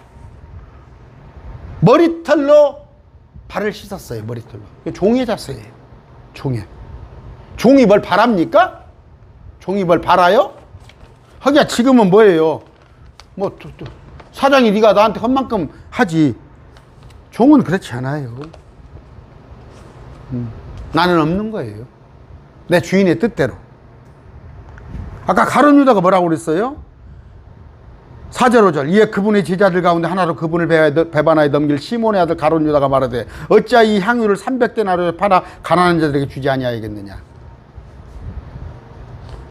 머리털로 발을 씻었어요. 머리털로. 종의 자세예요. 종이 뭘 바랍니까? 종이 뭘 바라요? 하기야 지금은 뭐예요? 뭐 사장이 네가 나한테 헛만큼 하지. 종은 그렇지 않아요. 나는 없는 거예요. 내 주인의 뜻대로. 아까 가룟 유다가 뭐라고 그랬어요? 4절 5절 이에 그분의 제자들 가운데 하나로 그분을 배반하여 넘길 시몬의 아들 가룟 유다가 말하되 어찌하여 이 향유를 300데나리온에 팔아 가난한 자들에게 주지 아니하겠느냐.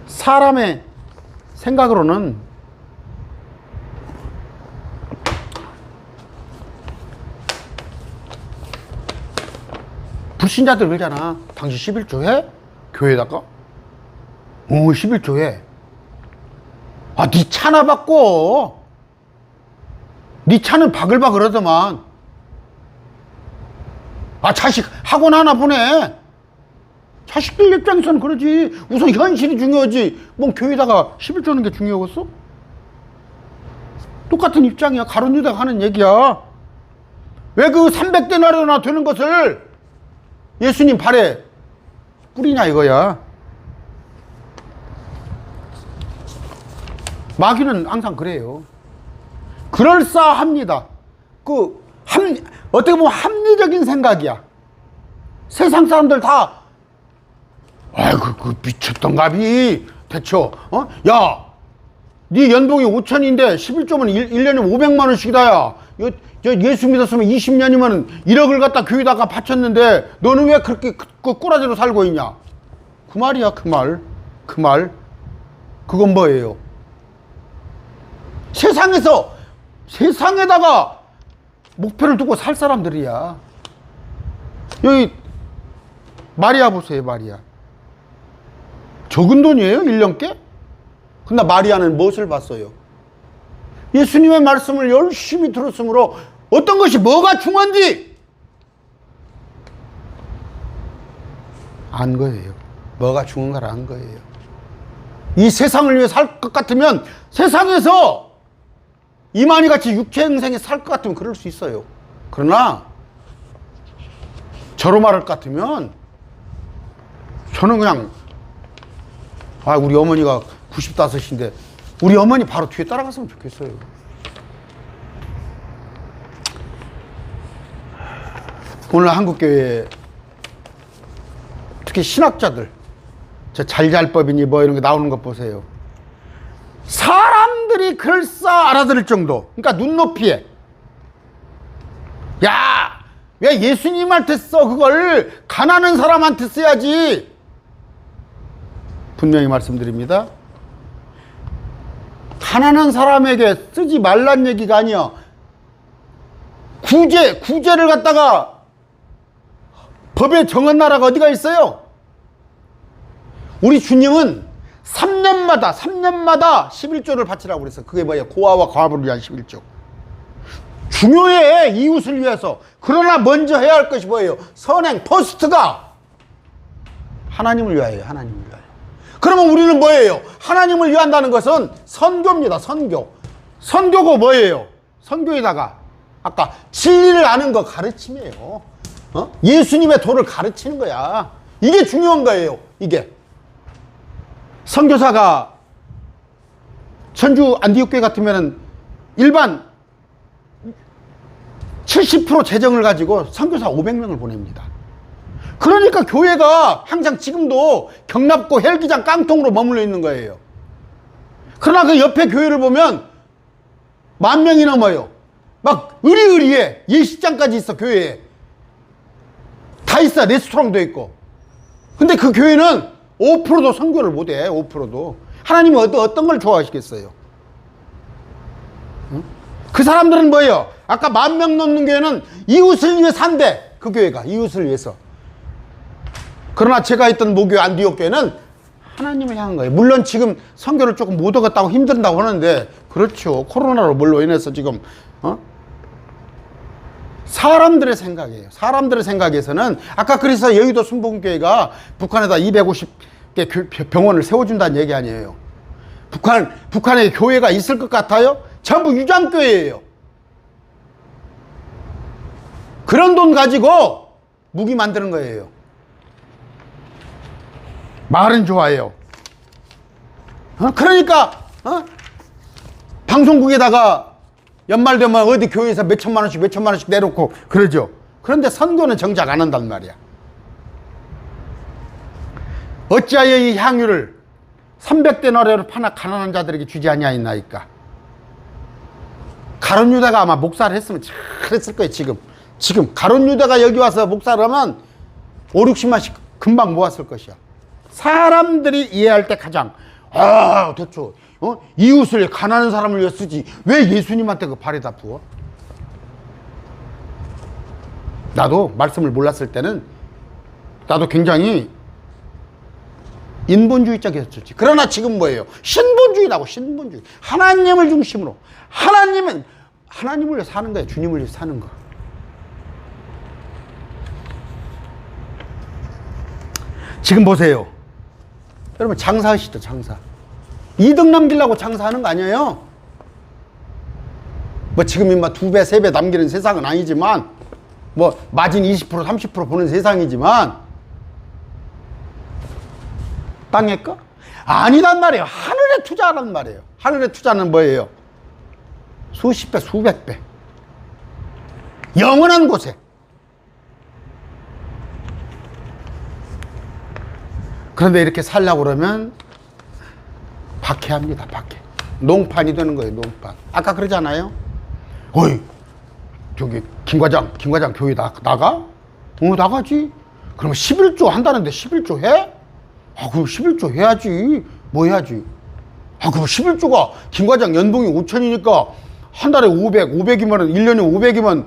사람의 생각으로는 불신자들 그러잖아. 당신 11조 해? 교회에다가? 11조 해. 아, 네 차나 받고. 네 차는 바글바글하더만. 아, 자식 학원 하나 보내. 자식들 입장에서는 그러지. 우선 현실이 중요하지. 뭐 교회에다가 11조 주는 게 중요하겠어? 똑같은 입장이야. 가룟 유다가 하는 얘기야. 왜 그 300데나리오나 되는 것을 예수님 발에 뿌리냐 이거야. 마귀는 항상 그래요. 그럴싸합니다. 어떻게 보면 합리적인 생각이야. 세상 사람들 다, 아이고, 그 미쳤던 갑이, 대체, 야, 네 연봉이 5천인데 11조면 1년에 500만 원씩이다, 야. 예수 믿었으면 20년이면 1억을 갖다 교회다가 바쳤는데, 너는 왜 그렇게 꼬라지로 살고 있냐? 그 말이야, 그 말. 그 말. 그건 뭐예요? 세상에다가 목표를 두고 살 사람들이야. 여기 마리아 보세요. 마리아 적은 돈이에요 1년께? 근데 마리아는 무엇을 봤어요? 예수님의 말씀을 열심히 들었으므로 어떤 것이 뭐가 중요한지 안 거예요. 뭐가 중요한가를 안 거예요. 이 세상을 위해 살 것 같으면 세상에서 이만희 같이 육체행생에 살 것 같으면 그럴 수 있어요. 그러나 저로 말할 것 같으면 저는 그냥 우리 어머니가 95인데 우리 어머니 바로 뒤에 따라갔으면 좋겠어요. 오늘 한국교회 특히 신학자들 저 잘잘법이니 뭐 이런 거 나오는 것 보세요. 사람들이 글싸 알아들을 정도, 그러니까 눈높이에, 야, 왜 예수님한테 써? 그걸 가난한 사람한테 써야지. 분명히 말씀드립니다. 가난한 사람에게 쓰지 말란 얘기가 아니야. 구제를 갖다가 법에 정한 나라가 어디가 있어요? 우리 주님은 3년마다 11조를 바치라고 그랬어. 그게 뭐야? 고아와 과부를 위한 11조. 중요해, 이웃을 위해서. 그러나 먼저 해야 할 것이 뭐예요? 선행, 퍼스트가 하나님을 위하여, 하나님을 위하여. 그러면 우리는 뭐예요? 하나님을 위한다는 것은 선교입니다. 선교가 뭐예요? 선교에다가 아까 진리를 아는 거 가르침이에요. 예수님의 도를 가르치는 거야. 이게 중요한 거예요. 이게 선교사가 전주 안디옥교회 같으면은 일반 70% 재정을 가지고 선교사 500명을 보냅니다. 그러니까 교회가 항상 지금도 경납고 헬기장 깡통으로 머물러 있는 거예요. 그러나 그 옆에 교회를 보면 10,000명이 넘어요. 막 의리의리해. 예식장까지 있어. 교회에 다 있어. 레스토랑도 있고. 근데 그 교회는 5%도 선교를 못해. 5%도. 하나님이 어떤 걸 좋아하시겠어요? 응? 그 사람들은 뭐예요? 아까 10,000명 넘는 교회는 이웃을 위해 산대. 그 교회가 이웃을 위해서. 그러나 제가 있던 모교 안디옥 교회는 하나님을 향한 거예요. 물론 지금 선교를 조금 못 오겠다고 힘든다고 하는데, 그렇죠. 코로나로 뭘로 인해서 지금 사람들의 생각이에요. 사람들의 생각에서는 아까 그래서 여의도 순복음교회가 북한에다 250개 병원을 세워준다는 얘기 아니에요. 북한에 교회가 있을 것 같아요? 전부 유장교회예요. 그런 돈 가지고 무기 만드는 거예요. 말은 좋아해요. 그러니까 방송국에다가 연말 되면 어디 교회에서 몇천만 원씩 내놓고 그러죠. 그런데 선교는 정작 안 한단 말이야. 어찌하여 이 향유를 300데나리오를 파나 가난한 자들에게 주지 아니하였나이까. 가룟 유다가 아마 목사를 했으면 잘했을 거예요. 지금 가룟 유다가 여기 와서 목사를 하면 5, 60만씩 금방 모았을 것이야. 사람들이 이해할 때 가장 대초 이웃을 가난한 사람을 위해 쓰지 왜 예수님한테 그 발에다 부어? 나도 말씀을 몰랐을 때는 나도 굉장히 인본주의적이었지. 그러나 지금 뭐예요? 신본주의라고. 신본주의. 하나님을 중심으로. 하나님은 하나님을 위해 사는 거예요. 주님을 위해 사는 거. 지금 보세요. 여러분 장사하시죠, 장사. 이득 남기려고 장사하는 거 아니에요? 뭐 지금이 막 2배, 3배 남기는 세상은 아니지만, 뭐 마진 20%, 30% 보는 세상이지만, 땅에 거? 아니란 말이에요. 하늘에 투자하란 말이에요. 하늘에 투자는 뭐예요? 수십 배, 수백 배. 영원한 곳에. 그런데 이렇게 살려고 그러면 박해합니다, 박해. 농판이 되는 거예요, 농판. 아까 그러잖아요. 어이, 저기, 김 과장 교회 나가? 나가지. 그러면 11조 한다는데 11조 해? 그럼 11조 해야지. 뭐 해야지? 그럼 11조가 김 과장 연봉이 5천이니까 한 달에 500이면 1년에 500이면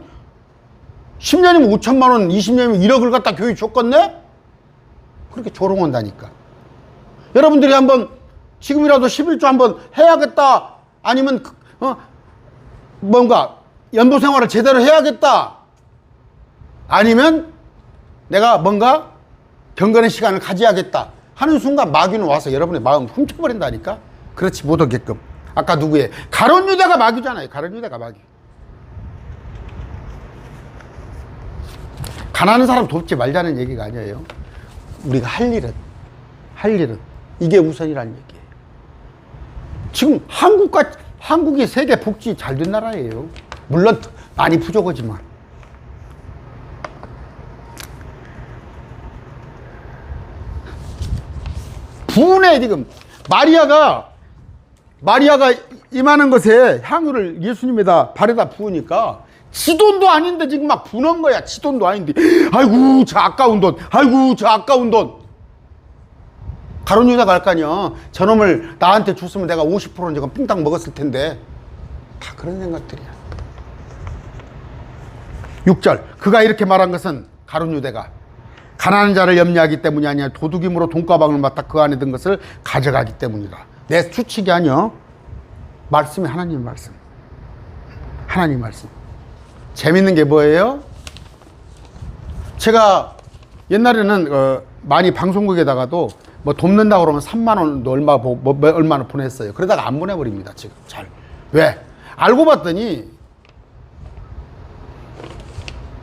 10년이면 5천만 원, 20년이면 1억을 갖다 교회 줬겠네? 그렇게 조롱한다니까. 여러분들이 한번 지금이라도 11조 한번 해야겠다. 아니면 뭔가 연보 생활을 제대로 해야겠다. 아니면 내가 뭔가 경건의 시간을 가져야겠다 하는 순간 마귀는 와서 여러분의 마음 훔쳐버린다니까. 그렇지 못하게끔. 아까 누구의 가룟 유다가 마귀잖아요. 가룟 유다가 마귀. 가난한 사람 돕지 말자는 얘기가 아니에요. 우리가 할 일은 이게 우선이라는 얘기예요. 지금 한국이 세계 복지 잘 된 나라예요. 물론 많이 부족하지만. 부은에 지금 마리아가 이만한 것에 향유를 예수님에다 발에다 부으니까 지 돈도 아닌데 지금 막 부는 거야. 지 돈도 아닌데. 아이고 저 아까운 돈. 아이고 저 아까운 돈. 가룟 유다가 할 거 아니야. 저놈을 나한테 줬으면 내가 50%는 저거 삥땅 먹었을 텐데. 다 그런 생각들이야. 6절 그가 이렇게 말한 것은 가룟 유다가 가난한 자를 염려하기 때문이 아니라 도둑임으로 돈가방을 맡아 그 안에 든 것을 가져가기 때문이다. 내 추측이 아니야. 말씀이 하나님 말씀. 하나님 말씀. 재밌는 게 뭐예요? 제가 옛날에는 많이 방송국에다가도 뭐 돕는다고 그러면 3만 원도 얼마나 보냈어요. 그러다가 안 보내버립니다. 지금 잘. 왜? 알고 봤더니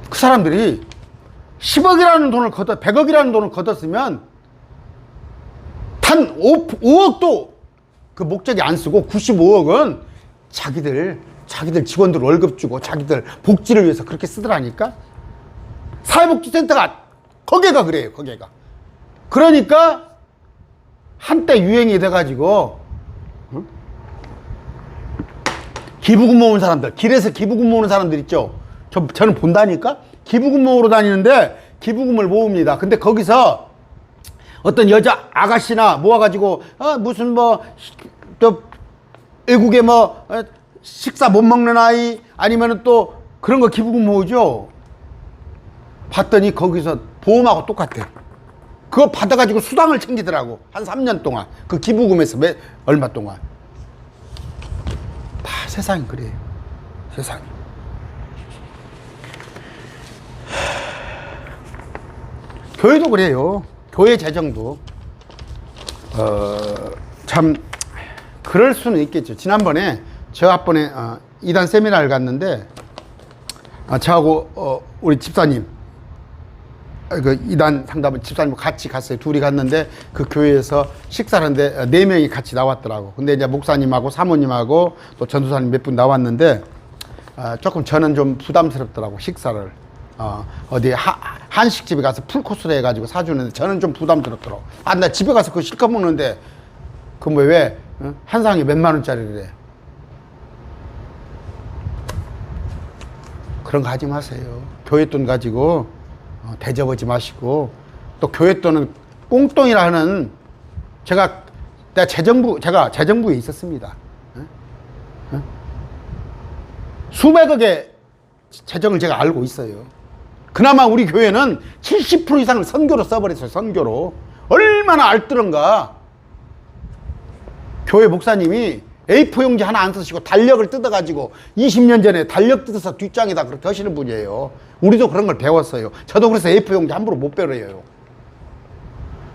그 사람들이 10억이라는 돈을 100억이라는 돈을 걷었으면 단 5억도 그 목적이 안 쓰고 95억은 자기들 직원들 월급 주고 자기들 복지를 위해서 그렇게 쓰더라니까. 사회복지센터가 거기가 그래요. 거기가. 그러니까 한때 유행이 돼가지고 기부금 모으는 사람들, 길에서 기부금 모으는 사람들 있죠. 저는 본다니까. 기부금 모으러 다니는데 기부금을 모읍니다. 근데 거기서 어떤 여자 아가씨나 모아가지고 무슨 뭐 또 외국에 뭐 식사 못 먹는 아이 아니면은 또 그런 거 기부금 모으죠. 봤더니 거기서 보험하고 똑같아. 그거 받아가지고 수당을 챙기더라고. 한 3년 동안. 그 기부금에서 얼마 동안. 다 세상이 그래요. 세상이. 교회도 그래요. 교회 재정도. 참, 그럴 수는 있겠죠. 지난번에, 저 앞번에, 이단 세미나를 갔는데, 저하고, 우리 집사님, 그 이단 상담을 집사님 같이 갔어요. 둘이 갔는데, 그 교회에서 식사를 하는데, 4명이 같이 나왔더라고. 근데 이제 목사님하고 사모님하고 또 전도사님 몇 분 나왔는데, 조금 저는 좀 부담스럽더라고, 식사를. 어디 한식집에 가서 풀코스로 해가지고 사주는데 저는 좀 부담스럽더라고. 나 집에 가서 그거 실컷 먹는데 그 뭐 왜 한 상이 몇만 원짜리래. 그런 거 하지 마세요. 교회 돈 가지고 대접하지 마시고, 또 교회 돈은 꽁돈이라 하는, 제가 재정부에 있었습니다. 수백억의 재정을 제가 알고 있어요. 그나마 우리 교회는 70% 이상을 선교로 써버렸어요. 선교로. 얼마나 알뜰한가. 교회 목사님이 A4 용지 하나 안 쓰시고 달력을 뜯어가지고 20년 전에 달력 뜯어서 뒷장에다 그렇게 하시는 분이에요. 우리도 그런 걸 배웠어요. 저도 그래서 A4 용지 함부로 못 배워요.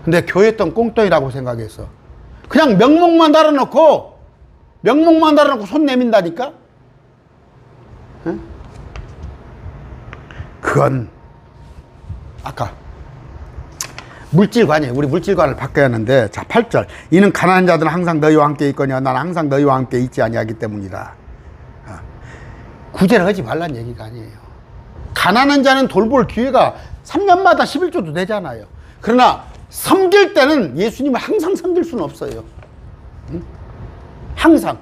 근데 교회 돈 꽁돈이라고 생각해서 그냥 명목만 달아놓고 손 내민다니까? 응? 그건 아까 물질관이에요. 우리 물질관을 바꿔야 하는데, 자 8절, 이는 가난한 자들은 항상 너희와 함께 있거니와 나는 항상 너희와 함께 있지 아니하기 때문이라. 구제를 하지 말란 얘기가 아니에요. 가난한 자는 돌볼 기회가 3년마다 11조도 되잖아요. 그러나 섬길 때는 예수님을 항상 섬길 수는 없어요. 응? 항상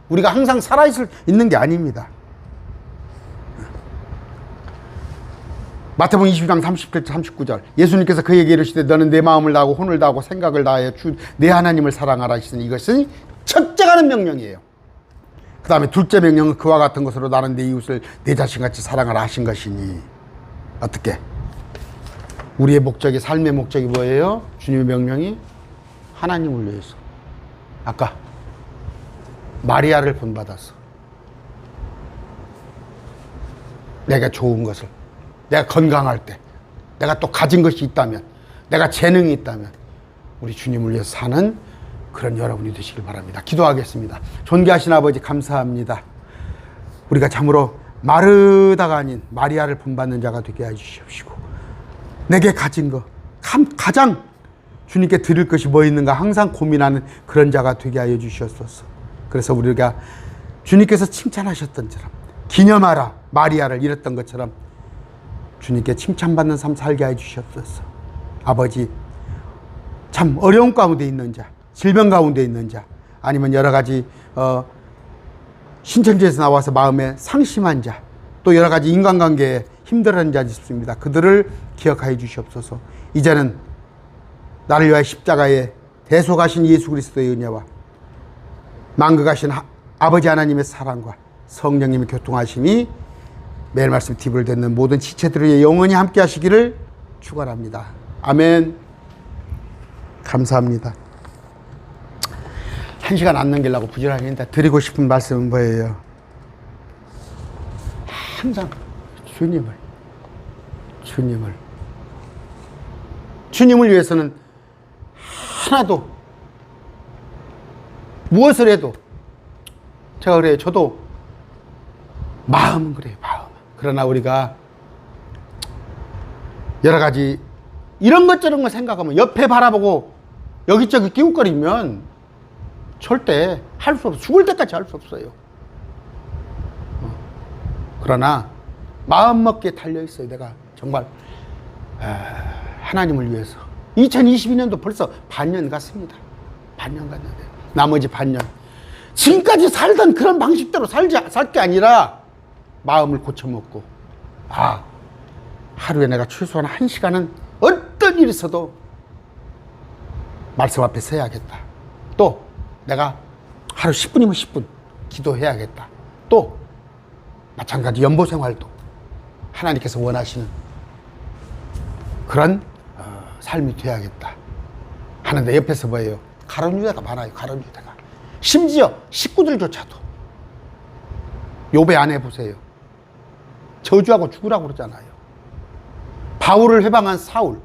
우리가 항상 살아있는 게 아닙니다. 마태복음 20장 30절 39절, 예수님께서 그에게 이르시되 너는 내 마음을 다하고 혼을 다하고 생각을 다하여 주 내 하나님을 사랑하라 하시니 이것은 첫째 가는 명령이에요. 그 다음에 둘째 명령은 그와 같은 것으로 나는 내 이웃을 내 자신같이 사랑하라 하신 것이니. 어떻게? 우리의 목적이, 삶의 목적이 뭐예요? 주님의 명령이 하나님을 위해서. 아까 마리아를 본받아서 내가 좋은 것을, 내가 건강할 때, 내가 또 가진 것이 있다면, 내가 재능이 있다면 우리 주님을 위해서 사는 그런 여러분이 되시길 바랍니다. 기도하겠습니다. 존귀하신 아버지, 감사합니다. 우리가 참으로 마르다가 아닌 마리아를 본받는 자가 되게 해주시옵시고, 내게 가진 것, 가장 주님께 드릴 것이 뭐 있는가 항상 고민하는 그런 자가 되게 하여 주시옵소서. 그래서 우리가 주님께서 칭찬하셨던처럼 기념하라 마리아를 이랬던 것처럼 주님께 칭찬받는 삶 살게 해 주시옵소서. 아버지, 참 어려운 가운데 있는 자, 질병 가운데 있는 자, 아니면 여러 가지 신천지에서 나와서 마음에 상심한 자, 또 여러 가지 인간관계에 힘들어하는 자들이 있습니다. 그들을 기억하여 주시옵소서. 이제는 나를 위하여 십자가에 대속하신 예수 그리스도의 은혜와 만극하신 아버지 하나님의 사랑과 성령님의 교통하심이 매일 말씀 팁을 듣는 모든 지체들을 영원히 함께 하시기를 축원합니다. 아멘. 감사합니다. 1시간 안 넘기려고 부지런히 했는데 드리고 싶은 말씀은 뭐예요? 항상 주님을 위해서는 하나도 무엇을 해도, 제가 그래요. 저도 마음은 그래요. 마음. 그러나 우리가 여러 가지 이런 것 저런 거 생각하면, 옆에 바라보고 여기저기 끼웃거리면 절대 할 수 없어요. 죽을 때까지 할 수 없어요. 그러나 마음 먹기에 달려있어요. 내가 정말 하나님을 위해서. 2022년도 벌써 반년 갔습니다. 반년 갔는데 나머지 반년 지금까지 살던 그런 방식대로 살 게 아니라 마음을 고쳐먹고, 하루에 내가 최소한 1시간은 어떤 일이 있어도 말씀 앞에 서야겠다. 또 내가 하루 10분이면 10분 기도해야겠다. 또 마찬가지 연보생활도 하나님께서 원하시는 그런 삶이 돼야겠다 하는데, 옆에서 뭐예요? 가론 유다가 많아요. 가론 유다가. 심지어 식구들조차도 욥의 아내 보세요. 저주하고 죽으라고 그러잖아요. 바울을 회방한 사울.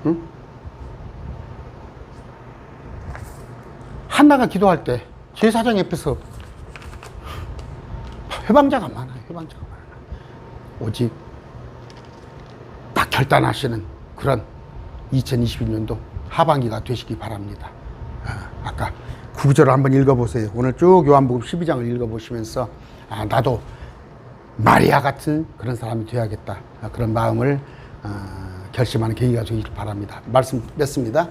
응? 한나가 기도할 때 제사장 옆에서 회방자가 많아요. 오직 딱 결단하시는 그런 2022년도 하반기가 되시기 바랍니다. 아까 9절을 한번 읽어보세요. 오늘 쭉 요한복음 12장을 읽어보시면서 나도 마리아 같은 그런 사람이 되어야겠다, 그런 마음을 결심하는 계기가 되기를 바랍니다. 말씀 맺습니다.